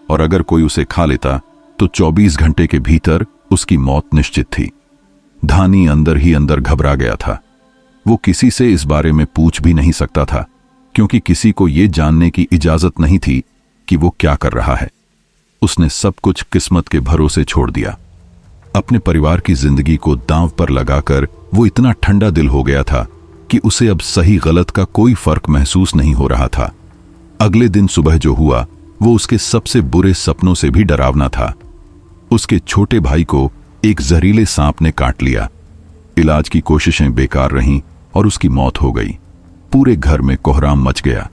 और अगर कोई उसे खा लेता तो 24 घंटे के भीतर उसकी मौत निश्चित थी। धानी अंदर ही अंदर घबरा गया था। वो किसी से इस बारे में पूछ भी नहीं सकता था क्योंकि किसी को यह जानने की इजाजत नहीं थी कि वो क्या कर रहा है। उसने सब कुछ किस्मत के भरोसे छोड़ दिया। अपने परिवार की जिंदगी को दांव पर लगाकर वो इतना ठंडा दिल हो गया था कि उसे अब सही गलत का कोई फर्क महसूस नहीं हो रहा था। अगले दिन सुबह जो हुआ वो उसके सबसे बुरे सपनों से भी डरावना था। उसके छोटे भाई को एक जहरीले सांप ने काट लिया। इलाज की कोशिशें बेकार रहीं और उसकी मौत हो गई। पूरे घर में कोहराम मच गया।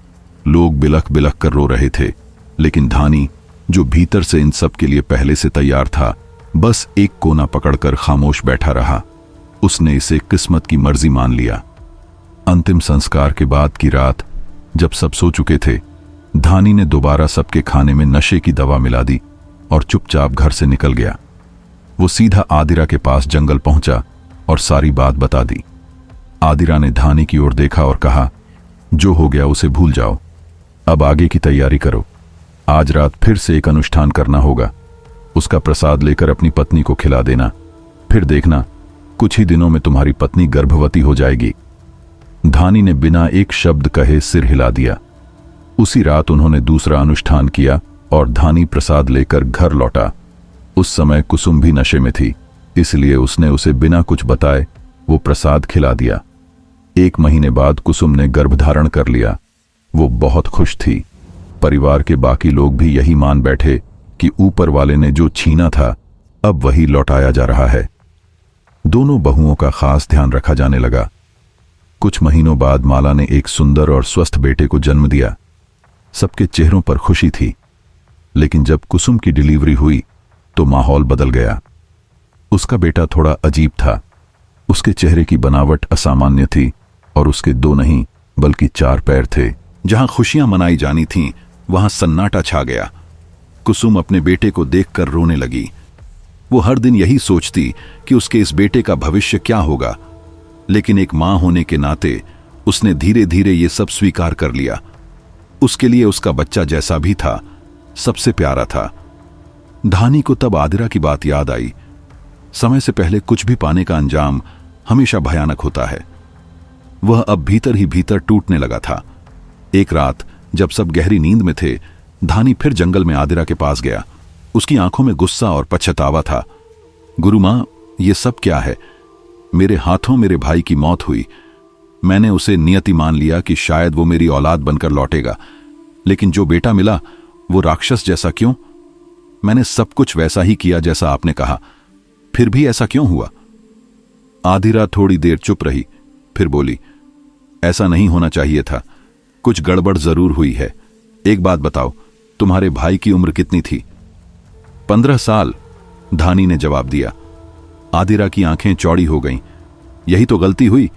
लोग बिलख बिलख कर रो रहे थे, लेकिन धानी जो भीतर से इन सब के लिए पहले से तैयार था, बस एक कोना पकड़कर खामोश बैठा रहा। उसने इसे किस्मत की मर्जी मान लिया। अंतिम संस्कार के बाद की रात जब सब सो चुके थे, धानी ने दोबारा सबके खाने में नशे की दवा मिला दी और चुपचाप घर से निकल गया। वो सीधा आदिरा के पास जंगल पहुंचा और सारी बात बता दी। आदिरा ने धानी की ओर देखा और कहा, जो हो गया उसे भूल जाओ, अब आगे की तैयारी करो। आज रात फिर से एक अनुष्ठान करना होगा। उसका प्रसाद लेकर अपनी पत्नी को खिला देना, फिर देखना कुछ ही दिनों में तुम्हारी पत्नी गर्भवती हो जाएगी। धानी ने बिना एक शब्द कहे सिर हिला दिया। उसी रात उन्होंने दूसरा अनुष्ठान किया और धानी प्रसाद लेकर घर लौटा। उस समय कुसुम भी नशे में थी, इसलिए उसने उसे बिना कुछ बताए वो प्रसाद खिला दिया। 1 महीने बाद कुसुम ने गर्भधारण कर लिया। वो बहुत खुश थी। परिवार के बाकी लोग भी यही मान बैठे कि ऊपर वाले ने जो छीना था अब वही लौटाया जा रहा है। दोनों बहुओं का खास ध्यान रखा जाने लगा। कुछ महीनों बाद माला ने एक सुंदर और स्वस्थ बेटे को जन्म दिया। सबके चेहरों पर खुशी थी, लेकिन जब कुसुम की डिलीवरी हुई तो माहौल बदल गया। उसका बेटा थोड़ा अजीब था। उसके चेहरे की बनावट असामान्य थी और उसके 2 नहीं बल्कि 4 पैर थे। जहां खुशियां मनाई जानी थीं, वहां सन्नाटा छा गया। कुसुम अपने बेटे को देखकर रोने लगी। वो हर दिन यही सोचती कि उसके इस बेटे का भविष्य क्या होगा, लेकिन एक मां होने के नाते उसने धीरे धीरे ये सब स्वीकार कर लिया। उसके लिए उसका बच्चा जैसा भी था, सबसे प्यारा था। धानी को तब आदिरा की बात याद आई। समय से पहले कुछ भी पाने का अंजाम हमेशा भयानक होता है। वह अब भीतर ही भीतर टूटने लगा था। एक रात जब सब गहरी नींद में थे, धानी फिर जंगल में आदिरा के पास गया। उसकी आंखों में गुस्सा और पछतावा था। गुरु मां, ये सब क्या है? मेरे हाथों मेरे भाई की मौत हुई। मैंने उसे नियति मान लिया कि शायद वो मेरी औलाद बनकर लौटेगा, लेकिन जो बेटा मिला वो राक्षस जैसा क्यों? मैंने सब कुछ वैसा ही किया जैसा आपने कहा, फिर भी ऐसा क्यों हुआ? आदिरा थोड़ी देर चुप रही, फिर बोली, ऐसा नहीं होना चाहिए था। कुछ गड़बड़ जरूर हुई है। एक बात बताओ, तुम्हारे भाई की उम्र कितनी थी? 15 साल, धानी ने जवाब दिया। आदिरा की आंखें चौड़ी हो गईं। यही तो गलती हुई।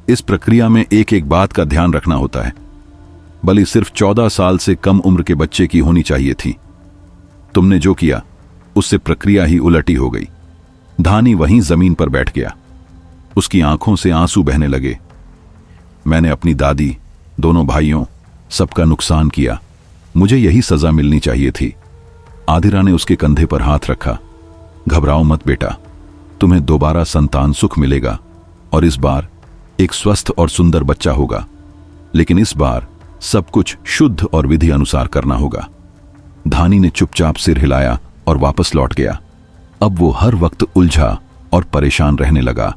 इस प्रक्रिया में एक एक बात का ध्यान रखना होता है। बल्कि सिर्फ 14 साल से कम उम्र के बच्चे की होनी चाहिए थी। तुमने जो किया उससे प्रक्रिया ही उलटी हो गई। धानी वहीं जमीन पर बैठ गया। उसकी आंखों से आंसू बहने लगे। मैंने अपनी दादी, दोनों भाइयों, सबका नुकसान किया। मुझे यही सजा मिलनी चाहिए थी। आदिरा ने उसके कंधे पर हाथ रखा। घबराओ मत बेटा, तुम्हें दोबारा संतान सुख मिलेगा और इस बार एक स्वस्थ और सुंदर बच्चा होगा। लेकिन इस बार सब कुछ शुद्ध और विधि अनुसार करना होगा। धानी ने चुपचाप सिर हिलाया और वापस लौट गया। अब वो हर वक्त उलझा और परेशान रहने लगा।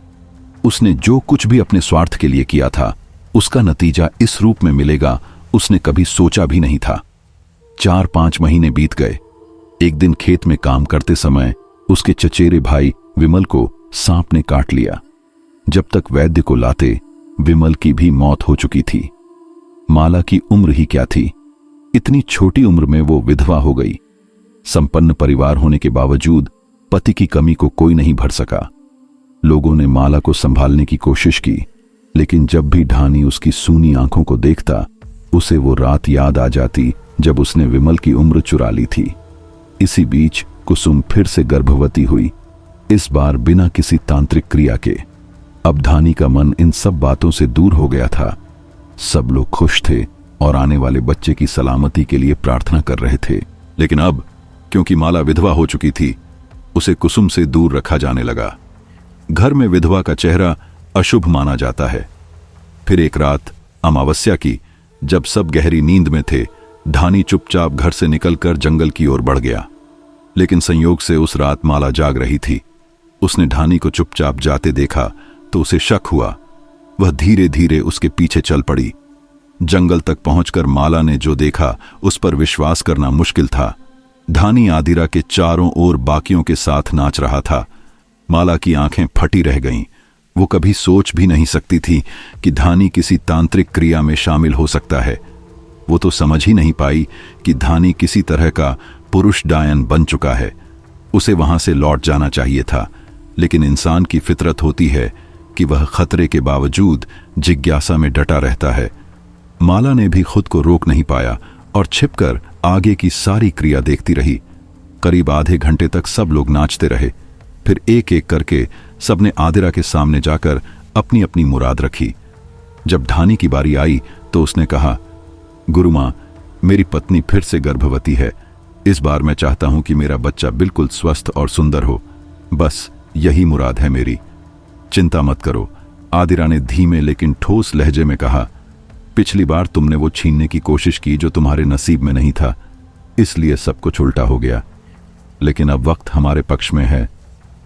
उसने जो कुछ भी अपने स्वार्थ के लिए किया था, उसका नतीजा इस रूप में मिलेगा उसने कभी सोचा भी नहीं था। 4-5 महीने बीत गए। एक दिन खेत में काम करते समय उसके चचेरे भाई विमल को सांप ने काट लिया। जब तक वैद्य को लाते, विमल की भी मौत हो चुकी थी। माला की उम्र ही क्या थी, इतनी छोटी उम्र में वो विधवा हो गई। संपन्न परिवार होने के बावजूद पति की कमी को कोई नहीं भर सका। लोगों ने माला को संभालने की कोशिश की, लेकिन जब भी धानी उसकी सूनी आंखों को देखता, उसे वो रात याद आ जाती जब उसने विमल की उम्र चुरा ली थी। इसी बीच कुसुम फिर से गर्भवती हुई, इस बार बिना किसी तांत्रिक क्रिया के। अब धानी का मन इन सब बातों से दूर हो गया था। सब लोग खुश थे और आने वाले बच्चे की सलामती के लिए प्रार्थना कर रहे थे। लेकिन अब क्योंकि माला विधवा हो चुकी थी, उसे कुसुम से दूर रखा जाने लगा। घर में विधवा का चेहरा अशुभ माना जाता है। फिर एक रात अमावस्या की, जब सब गहरी नींद में थे, धानी चुपचाप घर से निकलकर जंगल की ओर बढ़ गया। लेकिन संयोग से उस रात माला जाग रही थी। उसने धानी को चुपचाप जाते देखा तो उसे शक हुआ। वह धीरे धीरे उसके पीछे चल पड़ी। जंगल तक पहुंचकर माला ने जो देखा उस पर विश्वास करना मुश्किल था। धानी आदिरा के चारों ओर बाकियों के साथ नाच रहा था। माला की आंखें फटी रह गईं। वो कभी सोच भी नहीं सकती थी कि धानी किसी तांत्रिक क्रिया में शामिल हो सकता है। वो तो समझ ही नहीं पाई कि धानी किसी तरह का पुरुष डायन बन चुका है। उसे वहां से लौट जाना चाहिए था, लेकिन इंसान की फितरत होती है कि वह खतरे के बावजूद जिज्ञासा में डटा रहता है। माला ने भी खुद को रोक नहीं पाया और छिपकर आगे की सारी क्रिया देखती रही। करीब आधे घंटे तक सब लोग नाचते रहे। फिर एक एक करके सबने आदिरा के सामने जाकर अपनी अपनी मुराद रखी। जब धानी की बारी आई तो उसने कहा, गुरुमां, मेरी पत्नी फिर से गर्भवती है। इस बार मैं चाहता हूं कि मेरा बच्चा बिल्कुल स्वस्थ और सुंदर हो। बस यही मुराद है मेरी। चिंता मत करो, आदिरा ने धीमे लेकिन ठोस लहजे में कहा। पिछली बार तुमने वो छीनने की कोशिश की जो तुम्हारे नसीब में नहीं था, इसलिए सब कुछ उल्टा हो गया। लेकिन अब वक्त हमारे पक्ष में है।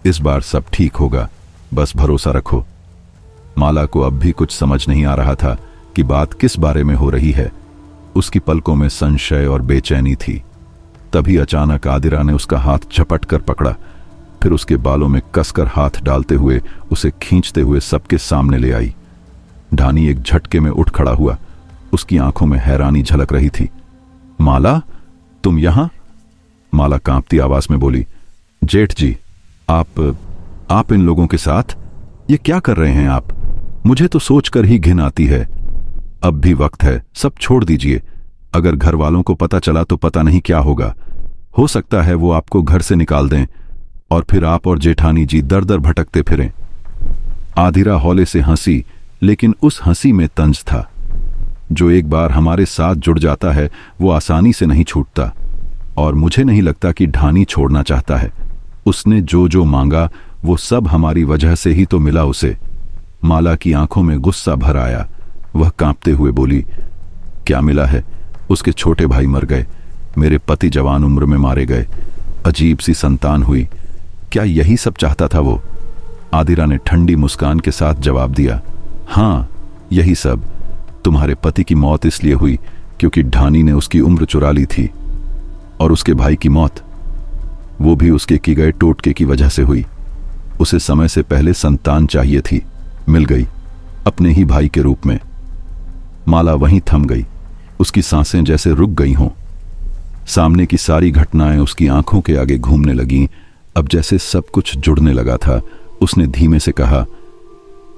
इस बार सब ठीक होगा, बस भरोसा रखो। माला को अब भी कुछ समझ नहीं आ रहा था कि बात किस बारे में हो रही है। उसकी पलकों में संशय और बेचैनी थी। तभी अचानक आदिरा ने उसका हाथ झपट कर पकड़ा, फिर उसके बालों में कसकर हाथ डालते हुए उसे खींचते हुए सबके सामने ले आई। धानी एक झटके में उठ खड़ा हुआ। उसकी आंखों में हैरानी झलक रही थी। माला, तुम यहां? माला कांपती आवाज में बोली, जेठ जी, आप इन लोगों के साथ ये क्या कर रहे हैं आप? मुझे तो सोचकर ही घिन आती है। अब भी वक्त है, सब छोड़ दीजिए। अगर घर वालों को पता चला तो पता नहीं क्या होगा। हो सकता है वो आपको घर से निकाल दें और फिर आप और जेठानी जी दर दर भटकते फिरें। आदिरा हौले से हंसी, लेकिन उस हंसी में तंज था। जो एक बार हमारे साथ जुड़ जाता है वो आसानी से नहीं छूटता, और मुझे नहीं लगता कि धानी छोड़ना चाहता है। उसने जो जो मांगा वो सब हमारी वजह से ही तो मिला उसे। माला की आंखों में गुस्सा भर आया। वह कांपते हुए बोली, क्या मिला है? उसके छोटे भाई मर गए, मेरे पति जवान उम्र में मारे गए, अजीब सी संतान हुई। क्या यही सब चाहता था वो? आदिरा ने ठंडी मुस्कान के साथ जवाब दिया, हाँ, यही सब। तुम्हारे पति की मौत इसलिए हुई क्योंकि धानी ने उसकी उम्र चुरा ली थी, और उसके भाई की मौत, वो भी उसके की गए टोटके की वजह से हुई। उसे समय से पहले संतान चाहिए थी, मिल गई, अपने ही भाई के रूप में। माला वहीं थम गई। उसकी सांसें जैसे रुक गई हों। सामने की सारी घटनाएं उसकी आंखों के आगे घूमने लगीं। अब जैसे सब कुछ जुड़ने लगा था। उसने धीमे से कहा,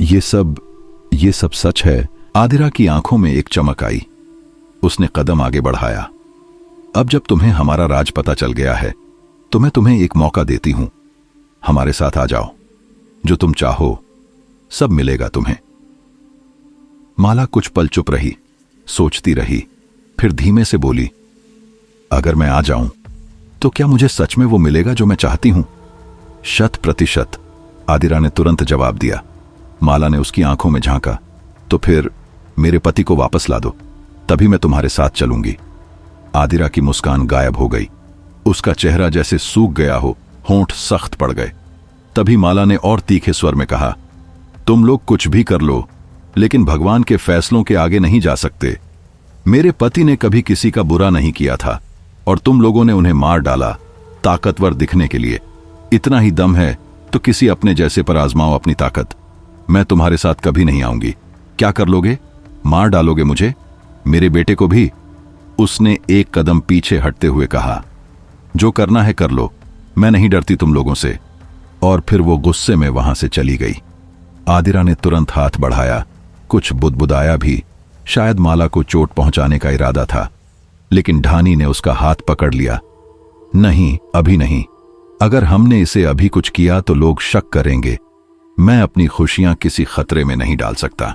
ये सब सच है? आदिरा की आंखों में एक चमक आई। उसने कदम आगे बढ़ाया। अब जब तुम्हें हमारा राज पता चल गया है तो मैं तुम्हें एक मौका देती हूं। हमारे साथ आ जाओ, जो तुम चाहो सब मिलेगा तुम्हें। माला कुछ पल चुप रही, सोचती रही, फिर धीमे से बोली, अगर मैं आ जाऊं तो क्या मुझे सच में वो मिलेगा जो मैं चाहती हूं? 100%, आदिरा ने तुरंत जवाब दिया। माला ने उसकी आंखों में झांका, तो फिर मेरे पति को वापस ला दो, तभी मैं तुम्हारे साथ चलूंगी। आदिरा की मुस्कान गायब हो गई। उसका चेहरा जैसे सूख गया हो, होंठ सख्त पड़ गए। तभी माला ने और तीखे स्वर में कहा, तुम लोग कुछ भी कर लो, लेकिन भगवान के फैसलों के आगे नहीं जा सकते। मेरे पति ने कभी किसी का बुरा नहीं किया था, और तुम लोगों ने उन्हें मार डाला ताकतवर दिखने के लिए। इतना ही दम है तो किसी अपने जैसे पर आजमाओ अपनी ताकत। मैं तुम्हारे साथ कभी नहीं आऊंगी। क्या कर लोगे? मार डालोगे मुझे, मेरे बेटे को भी? उसने एक कदम पीछे हटते हुए कहा, जो करना है कर लो, मैं नहीं डरती तुम लोगों से। और फिर वो गुस्से में वहां से चली गई। आदिरा ने तुरंत हाथ बढ़ाया, कुछ बुदबुदाया भी, शायद माला को चोट पहुंचाने का इरादा था, लेकिन ढानी ने उसका हाथ पकड़ लिया। नहीं, अभी नहीं। अगर हमने इसे अभी कुछ किया तो लोग शक करेंगे। मैं अपनी खुशियां किसी खतरे में नहीं डाल सकता।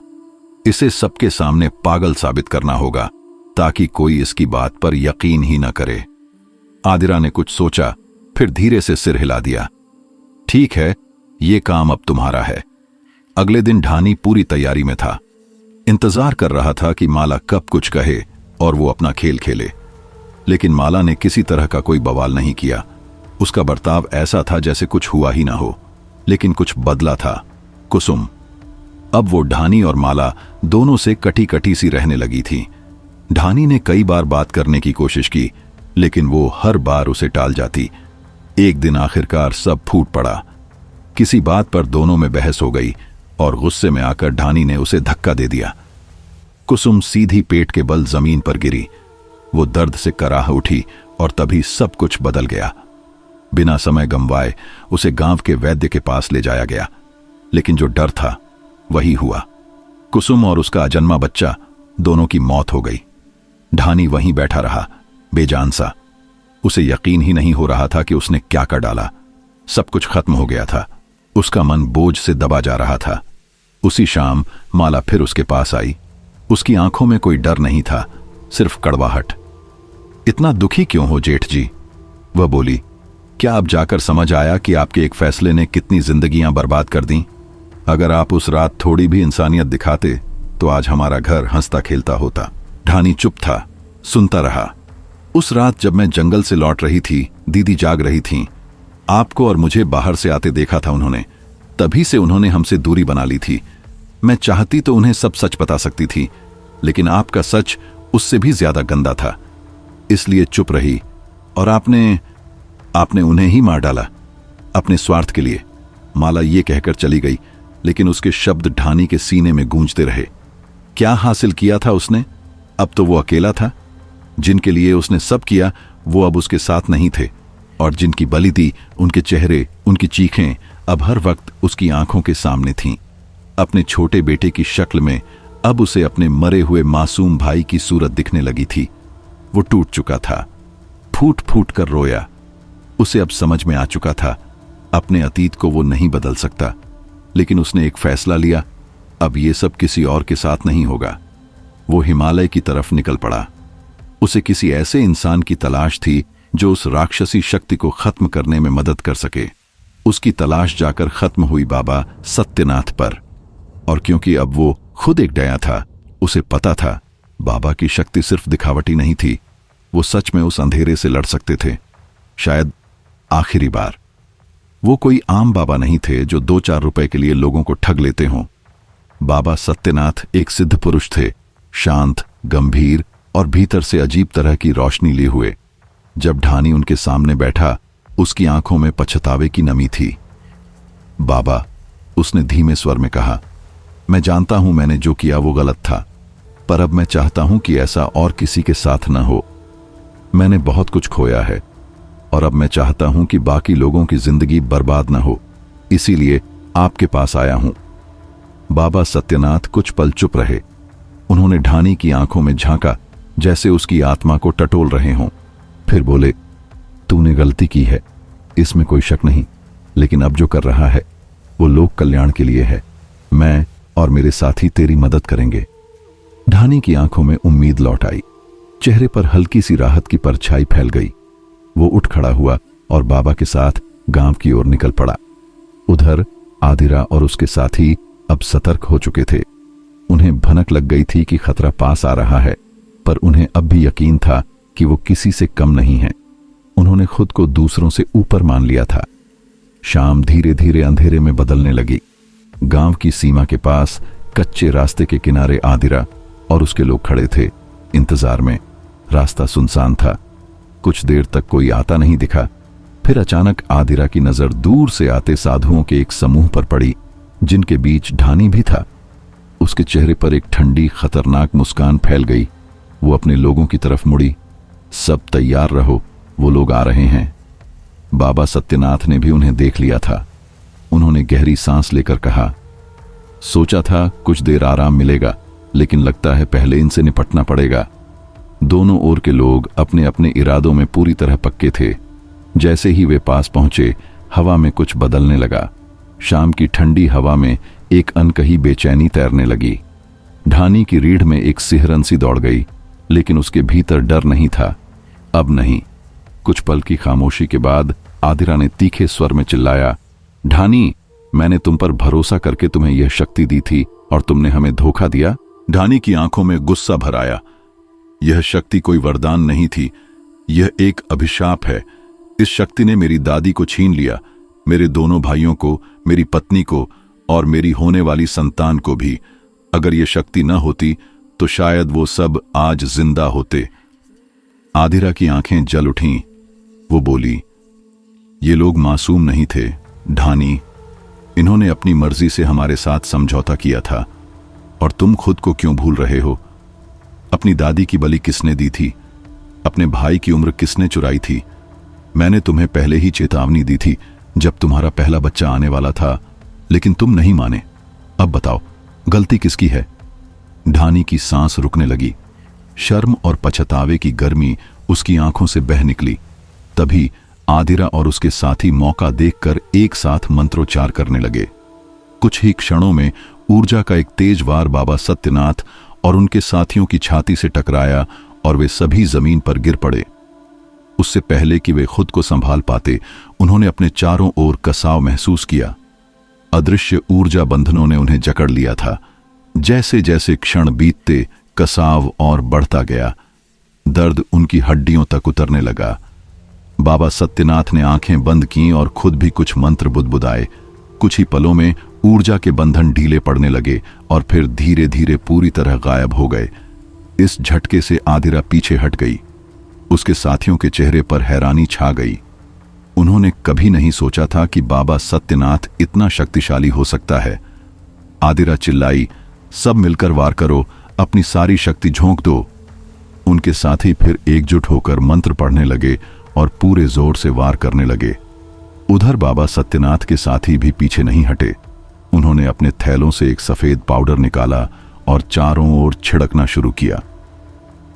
इसे सबके सामने पागल साबित करना होगा ताकि कोई इसकी बात पर यकीन ही न करे। आदिरा ने कुछ सोचा, फिर धीरे से सिर हिला दिया। ठीक है, ये काम अब तुम्हारा है। अगले दिन ढानी पूरी तैयारी में था। इंतजार कर रहा था कि माला कब कुछ कहे और वो अपना खेल खेले, लेकिन माला ने किसी तरह का कोई बवाल नहीं किया। उसका बर्ताव ऐसा था जैसे कुछ हुआ ही ना हो, लेकिन कुछ बदला था। कुसुम अब वो ढानी और माला दोनों से कटी कटी सी रहने लगी थी। ढानी ने कई बार बात करने की कोशिश की, लेकिन वो हर बार उसे टाल जाती। एक दिन आखिरकार सब फूट पड़ा। किसी बात पर दोनों में बहस हो गई और गुस्से में आकर ढानी ने उसे धक्का दे दिया। कुसुम सीधी पेट के बल जमीन पर गिरी। वो दर्द से कराह उठी और तभी सब कुछ बदल गया। बिना समय गंवाए उसे गांव के वैद्य के पास ले जाया गया, लेकिन जो डर था वही हुआ। कुसुम और उसका अजन्मा बच्चा दोनों की मौत हो गई। ढानी वहीं बैठा रहा, बेजान सा। उसे यकीन ही नहीं हो रहा था कि उसने क्या कर डाला। सब कुछ खत्म हो गया था। उसका मन बोझ से दबा जा रहा था। उसी शाम माला फिर उसके पास आई। उसकी आंखों में कोई डर नहीं था, सिर्फ कड़वाहट। इतना दुखी क्यों हो जेठ जी? वह बोली। क्या अब जाकर समझ आया कि आपके एक फैसले ने कितनी जिंदगियां बर्बाद कर दी? अगर आप उस रात थोड़ी भी इंसानियत दिखाते तो आज हमारा घर हंसता खेलता होता। ढानी चुप था, सुनता रहा। उस रात जब मैं जंगल से लौट रही थी, दीदी जाग रही थीं। आपको और मुझे बाहर से आते देखा था उन्होंने। तभी से उन्होंने हमसे दूरी बना ली थी। मैं चाहती तो उन्हें सब सच बता सकती थी, लेकिन आपका सच उससे भी ज्यादा गंदा था, इसलिए चुप रही। और आपने उन्हें ही मार डाला, अपने स्वार्थ के लिए। माला ये कहकर चली गई, लेकिन उसके शब्द ढानी के सीने में गूंजते रहे। क्या हासिल किया था उसने? अब तो वो अकेला था। जिनके लिए उसने सब किया वो अब उसके साथ नहीं थे, और जिनकी बलि दी उनके चेहरे, उनकी चीखें अब हर वक्त उसकी आंखों के सामने थीं। अपने छोटे बेटे की शक्ल में अब उसे अपने मरे हुए मासूम भाई की सूरत दिखने लगी थी। वो टूट चुका था, फूट फूट कर रोया। उसे अब समझ में आ चुका था, अपने अतीत को वो नहीं बदल सकता, लेकिन उसने एक फैसला लिया। अब ये सब किसी और के साथ नहीं होगा। वो हिमालय की तरफ निकल पड़ा। उसे किसी ऐसे इंसान की तलाश थी जो उस राक्षसी शक्ति को खत्म करने में मदद कर सके। उसकी तलाश जाकर खत्म हुई बाबा सत्यनाथ पर। और क्योंकि अब वो खुद एक डया था, उसे पता था बाबा की शक्ति सिर्फ दिखावटी नहीं थी। वो सच में उस अंधेरे से लड़ सकते थे, शायद आखिरी बार। वो कोई आम बाबा नहीं थे जो 2-4 रुपए के लिए लोगों को ठग लेते हों। बाबा सत्यनाथ एक सिद्ध पुरुष थे, शांत, गंभीर और भीतर से अजीब तरह की रोशनी लिए हुए। जब ढानी उनके सामने बैठा, उसकी आंखों में पछतावे की नमी थी। बाबा, उसने धीमे स्वर में कहा, मैं जानता हूं मैंने जो किया वो गलत था, पर अब मैं चाहता हूं कि ऐसा और किसी के साथ न हो। मैंने बहुत कुछ खोया है और अब मैं चाहता हूं कि बाकी लोगों की जिंदगी बर्बाद न हो, इसीलिए आपके पास आया हूं। बाबा सत्यनाथ कुछ पल चुप रहे। उन्होंने ढानी की आंखों में झांका, जैसे उसकी आत्मा को टटोल रहे हों। फिर बोले, तूने गलती की है, इसमें कोई शक नहीं, लेकिन अब जो कर रहा है वो लोक कल्याण के लिए है। मैं और मेरे साथी तेरी मदद करेंगे। ढानी की आंखों में उम्मीद लौट आई। चेहरे पर हल्की सी राहत की परछाई फैल गई। वो उठ खड़ा हुआ और बाबा के साथ गांव की ओर निकल पड़ा। उधर आदिरा और उसके साथी अब सतर्क हो चुके थे। उन्हें भनक लग गई थी कि खतरा पास आ रहा है, पर उन्हें अब भी यकीन था कि वो किसी से कम नहीं है। उन्होंने खुद को दूसरों से ऊपर मान लिया था। शाम धीरे धीरे अंधेरे में बदलने लगी। गांव की सीमा के पास कच्चे रास्ते के किनारे आदिरा और उसके लोग खड़े थे, इंतजार में। रास्ता सुनसान था। कुछ देर तक कोई आता नहीं दिखा। फिर अचानक आदिरा की नजर दूर से आते साधुओं के एक समूह पर पड़ी, जिनके बीच ढानी भी था। उसके चेहरे पर एक ठंडी, खतरनाक मुस्कान फैल गई। वो अपने लोगों की तरफ मुड़ी। सब तैयार रहो, वो लोग आ रहे हैं। बाबा सत्यनाथ ने भी उन्हें देख लिया था। उन्होंने गहरी सांस लेकर कहा, सोचा था कुछ देर आराम मिलेगा, लेकिन लगता है पहले इनसे निपटना पड़ेगा। दोनों ओर के लोग अपने अपने इरादों में पूरी तरह पक्के थे। जैसे ही वे पास पहुंचे, हवा में कुछ बदलने लगा। शाम की ठंडी हवा में एक अनकही बेचैनी तैरने लगी। ढानी की रीढ़ में एक सिहरन सी दौड़ गई, लेकिन उसके भीतर डर नहीं था। अब नहीं। कुछ पल की खामोशी के बाद आदिरा ने तीखे स्वर में चिल्लाया, ढानी, मैंने तुम पर भरोसा करके तुम्हें यह शक्ति दी थी और तुमने हमें धोखा दिया। ढानी की आंखों में गुस्सा भर आया। यह शक्ति कोई वरदान नहीं थी, यह एक अभिशाप है। इस शक्ति ने मेरी दादी को छीन लिया, मेरे दोनों भाइयों को, मेरी पत्नी को और मेरी होने वाली संतान को भी। अगर यह शक्ति न होती तो शायद वो सब आज जिंदा होते। आदिरा की आंखें जल उठीं। वो बोली, ये लोग मासूम नहीं थे ढानी, इन्होंने अपनी मर्जी से हमारे साथ समझौता किया था। और तुम खुद को क्यों भूल रहे हो? अपनी दादी की बलि किसने दी थी? अपने भाई की उम्र किसने चुराई थी? मैंने तुम्हें पहले ही चेतावनी दी थी जब तुम्हारा पहला बच्चा आने वाला था, लेकिन तुम नहीं माने। अब बताओ, गलती किसकी है? ढानी की सांस रुकने लगी। शर्म और पछतावे की गर्मी उसकी आंखों से बह निकली। तभी आदिरा और उसके साथी मौका देखकर एक साथ मंत्रोच्चार करने लगे। कुछ ही क्षणों में ऊर्जा का एक तेज वार बाबा सत्यनाथ और उनके साथियों की छाती से टकराया और वे सभी जमीन पर गिर पड़े। उससे पहले कि वे खुद को संभाल पाते, उन्होंने अपने चारों ओर कसाव महसूस किया। अदृश्य ऊर्जा बंधनों ने उन्हें जकड़ लिया था। जैसे जैसे क्षण बीतते, कसाव और बढ़ता गया। दर्द उनकी हड्डियों तक उतरने लगा। बाबा सत्यनाथ ने आंखें बंद कीं और खुद भी कुछ मंत्र बुदबुदाए। कुछ ही पलों में ऊर्जा के बंधन ढीले पड़ने लगे और फिर धीरे धीरे पूरी तरह गायब हो गए। इस झटके से आदिरा पीछे हट गई। उसके साथियों के चेहरे पर हैरानी छा गई। उन्होंने कभी नहीं सोचा था कि बाबा सत्यनाथ इतना शक्तिशाली हो सकता है। आदिरा चिल्लाई, सब मिलकर वार करो, अपनी सारी शक्ति झोंक दो। उनके साथी फिर एकजुट होकर मंत्र पढ़ने लगे और पूरे जोर से वार करने लगे। उधर बाबा सत्यनाथ के साथी भी पीछे नहीं हटे। उन्होंने अपने थैलों से एक सफेद पाउडर निकाला और चारों ओर छिड़कना शुरू किया।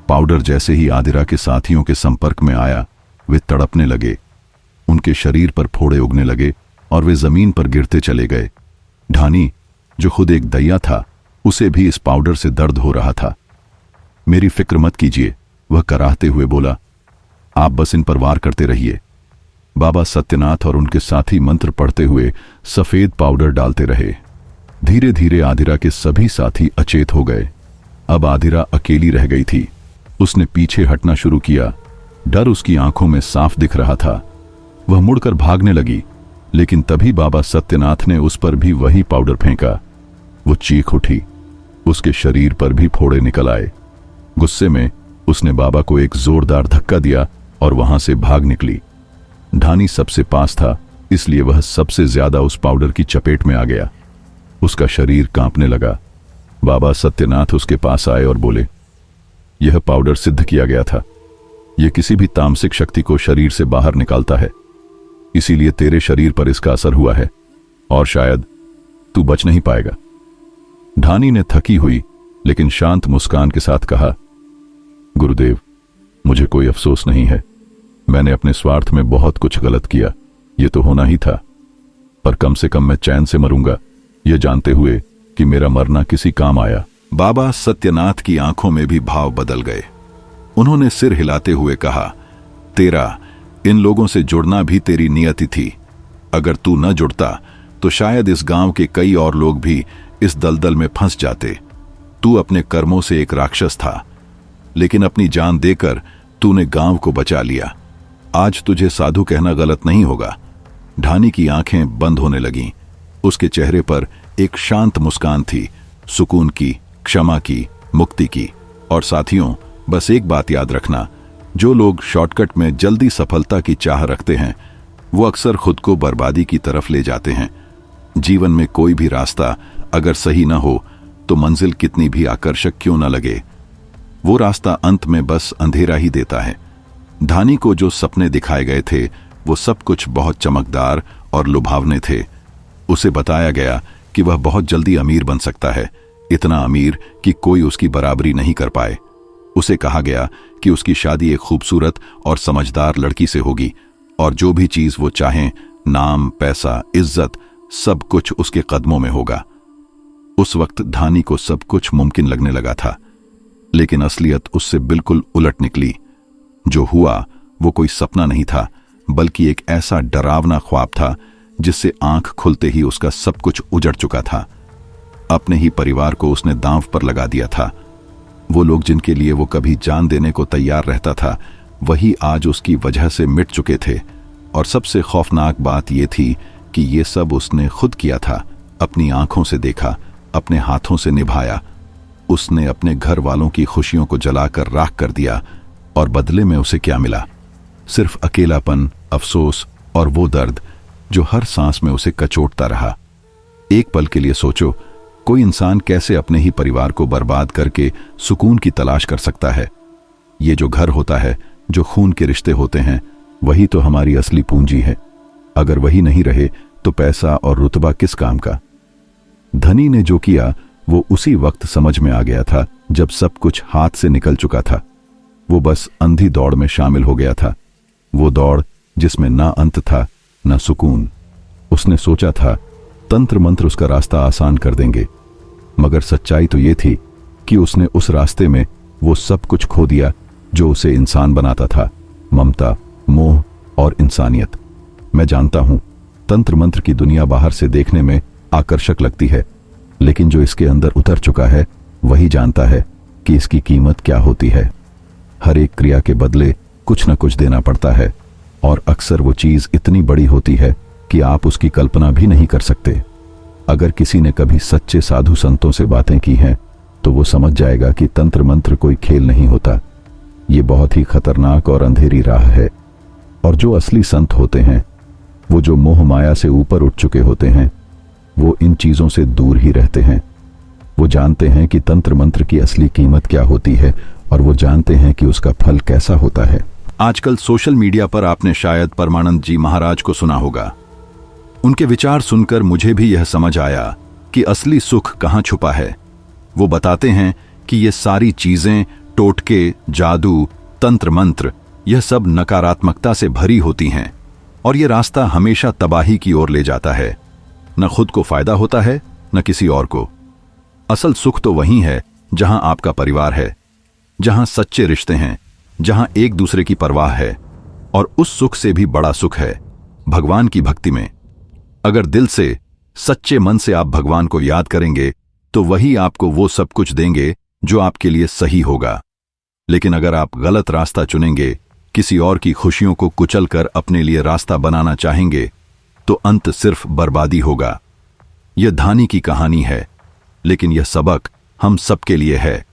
पाउडर जैसे ही आदिरा के साथियों के संपर्क में आया, वे तड़पने लगे। उनके शरीर पर फोड़े उगने लगे और वे जमीन पर गिरते चले गए। ढानी, जो खुद एक दैया था, उसे भी इस पाउडर से दर्द हो रहा था। मेरी फिक्र मत कीजिए, वह कराहते हुए बोला, आप बस इन पर वार करते रहिए। बाबा सत्यनाथ और उनके साथी मंत्र पढ़ते हुए सफेद पाउडर डालते रहे। धीरे धीरे आदिरा के सभी साथी अचेत हो गए। अब आदिरा अकेली रह गई थी। उसने पीछे हटना शुरू किया। डर उसकी आंखों में साफ दिख रहा था। वह मुड़कर भागने लगी, लेकिन तभी बाबा सत्यनाथ ने उस पर भी वही पाउडर फेंका। वो चीख उठी। उसके शरीर पर भी फोड़े निकल आए। गुस्से में उसने बाबा को एक जोरदार धक्का दिया और वहां से भाग निकली। ढानी सबसे पास था, इसलिए वह सबसे ज्यादा उस पाउडर की चपेट में आ गया। उसका शरीर कांपने लगा। बाबा सत्यनाथ उसके पास आए और बोले, यह पाउडर सिद्ध किया गया था। यह किसी भी तामसिक शक्ति को शरीर से बाहर निकालता है, इसीलिए तेरे शरीर पर इसका असर हुआ है और शायद तू बच नहीं पाएगा। ढानी ने थकी हुई लेकिन शांत मुस्कान के साथ कहा, गुरुदेव, मुझे कोई अफसोस नहीं है। मैंने अपने स्वार्थ में बहुत कुछ गलत किया, यह तो होना ही था, पर कम से कम मैं चैन से मरूंगा, यह जानते हुए कि मेरा मरना किसी काम आया। बाबा सत्यनाथ की आंखों में भी भाव बदल गए। उन्होंने सिर हिलाते हुए कहा, तेरा इन लोगों से जुड़ना भी तेरी नियति थी। अगर तू न जुड़ता तो शायद इस गांव के कई और लोग भी इस दलदल में फंस जाते। तू अपने कर्मों से एक राक्षस था, लेकिन अपनी जान देकर तूने गांव को बचा लिया। आज तुझे साधु कहना गलत नहीं होगा। ढानी की आंखें बंद होने लगीं। उसके चेहरे पर एक शांत मुस्कान थी, सुकून की, क्षमा की, मुक्ति की। और साथियों, बस एक बात याद रखना, जो लोग शॉर्टकट में जल्दी सफलता की चाह रखते हैं, वो अक्सर खुद को बर्बादी की तरफ ले जाते हैं। जीवन में कोई भी रास्ता अगर सही ना हो तो मंजिल कितनी भी आकर्षक क्यों ना लगे, वो रास्ता अंत में बस अंधेरा ही देता है। ढानी को जो सपने दिखाए गए थे वो सब कुछ बहुत चमकदार और लुभावने थे। उसे बताया गया कि वह बहुत जल्दी अमीर बन सकता है, इतना अमीर कि कोई उसकी बराबरी नहीं कर पाए। उसे कहा गया कि उसकी शादी एक खूबसूरत और समझदार लड़की से होगी और जो भी चीज वो चाहें, नाम, पैसा, इज्जत, सब कुछ उसके कदमों में होगा। उस वक्त धानी को सब कुछ मुमकिन लगने लगा था, लेकिन असलियत उससे बिल्कुल उलट निकली। जो हुआ वो कोई सपना नहीं था, बल्कि एक ऐसा डरावना ख्वाब था जिससे आंख खुलते ही उसका सब कुछ उजड़ चुका था। अपने ही परिवार को उसने दांव पर लगा दिया था। वो लोग जिनके लिए वो कभी जान देने को तैयार रहता था, वही आज उसकी वजह से मिट चुके थे। और सबसे खौफनाक बात यह थी कि ये सब उसने खुद किया था, अपनी आंखों से देखा, अपने हाथों से निभाया। उसने अपने घर वालों की खुशियों को जलाकर राख कर दिया, और बदले में उसे क्या मिला? सिर्फ अकेलापन, अफसोस और वो दर्द जो हर सांस में उसे कचोटता रहा। एक पल के लिए सोचो, कोई इंसान कैसे अपने ही परिवार को बर्बाद करके सुकून की तलाश कर सकता है? ये जो घर होता है, जो खून के रिश्ते होते हैं, वही तो हमारी असली पूंजी है। अगर वही नहीं रहे तो पैसा और रुतबा किस काम का? धनी ने जो किया वो उसी वक्त समझ में आ गया था जब सब कुछ हाथ से निकल चुका था। वो बस अंधी दौड़ में शामिल हो गया था, वो दौड़ जिसमें ना अंत था ना सुकून। उसने सोचा था तंत्र मंत्र उसका रास्ता आसान कर देंगे, मगर सच्चाई तो ये थी कि उसने उस रास्ते में वो सब कुछ खो दिया जो उसे इंसान बनाता था, ममता, मोह और इंसानियत। मैं जानता हूं तंत्र मंत्र की दुनिया बाहर से देखने में आकर्षक लगती है, लेकिन जो इसके अंदर उतर चुका है वही जानता है कि इसकी कीमत क्या होती है। हर एक क्रिया के बदले कुछ न कुछ देना पड़ता है, और अक्सर वो चीज इतनी बड़ी होती है कि आप उसकी कल्पना भी नहीं कर सकते। अगर किसी ने कभी सच्चे साधु संतों से बातें की हैं तो वो समझ जाएगा कि तंत्र मंत्र कोई खेल नहीं होता, ये बहुत ही खतरनाक और अंधेरी राह है। और जो असली संत होते हैं, वो जो मोह माया से ऊपर उठ चुके होते हैं, वो इन चीजों से दूर ही रहते हैं। वो जानते हैं कि तंत्र मंत्र की असली कीमत क्या होती है, और वो जानते हैं कि उसका फल कैसा होता है। आजकल सोशल मीडिया पर आपने शायद परमानंद जी महाराज को सुना होगा। उनके विचार सुनकर मुझे भी यह समझ आया कि असली सुख कहाँ छुपा है। वो बताते हैं कि ये सारी चीजें, टोटके, जादू, तंत्र मंत्र, यह सब नकारात्मकता से भरी होती हैं, और ये रास्ता हमेशा तबाही की ओर ले जाता है। न खुद को फायदा होता है, न किसी और को। असल सुख तो वही है जहां आपका परिवार है, जहां सच्चे रिश्ते हैं, जहां एक दूसरे की परवाह है। और उस सुख से भी बड़ा सुख है भगवान की भक्ति में। अगर दिल से, सच्चे मन से आप भगवान को याद करेंगे तो वही आपको वो सब कुछ देंगे जो आपके लिए सही होगा। लेकिन अगर आप गलत रास्ता चुनेंगे, किसी और की खुशियों को कुचलकर अपने लिए रास्ता बनाना चाहेंगे, तो अंत सिर्फ बर्बादी होगा। यह धानी की कहानी है, लेकिन यह सबक हम सबके लिए है।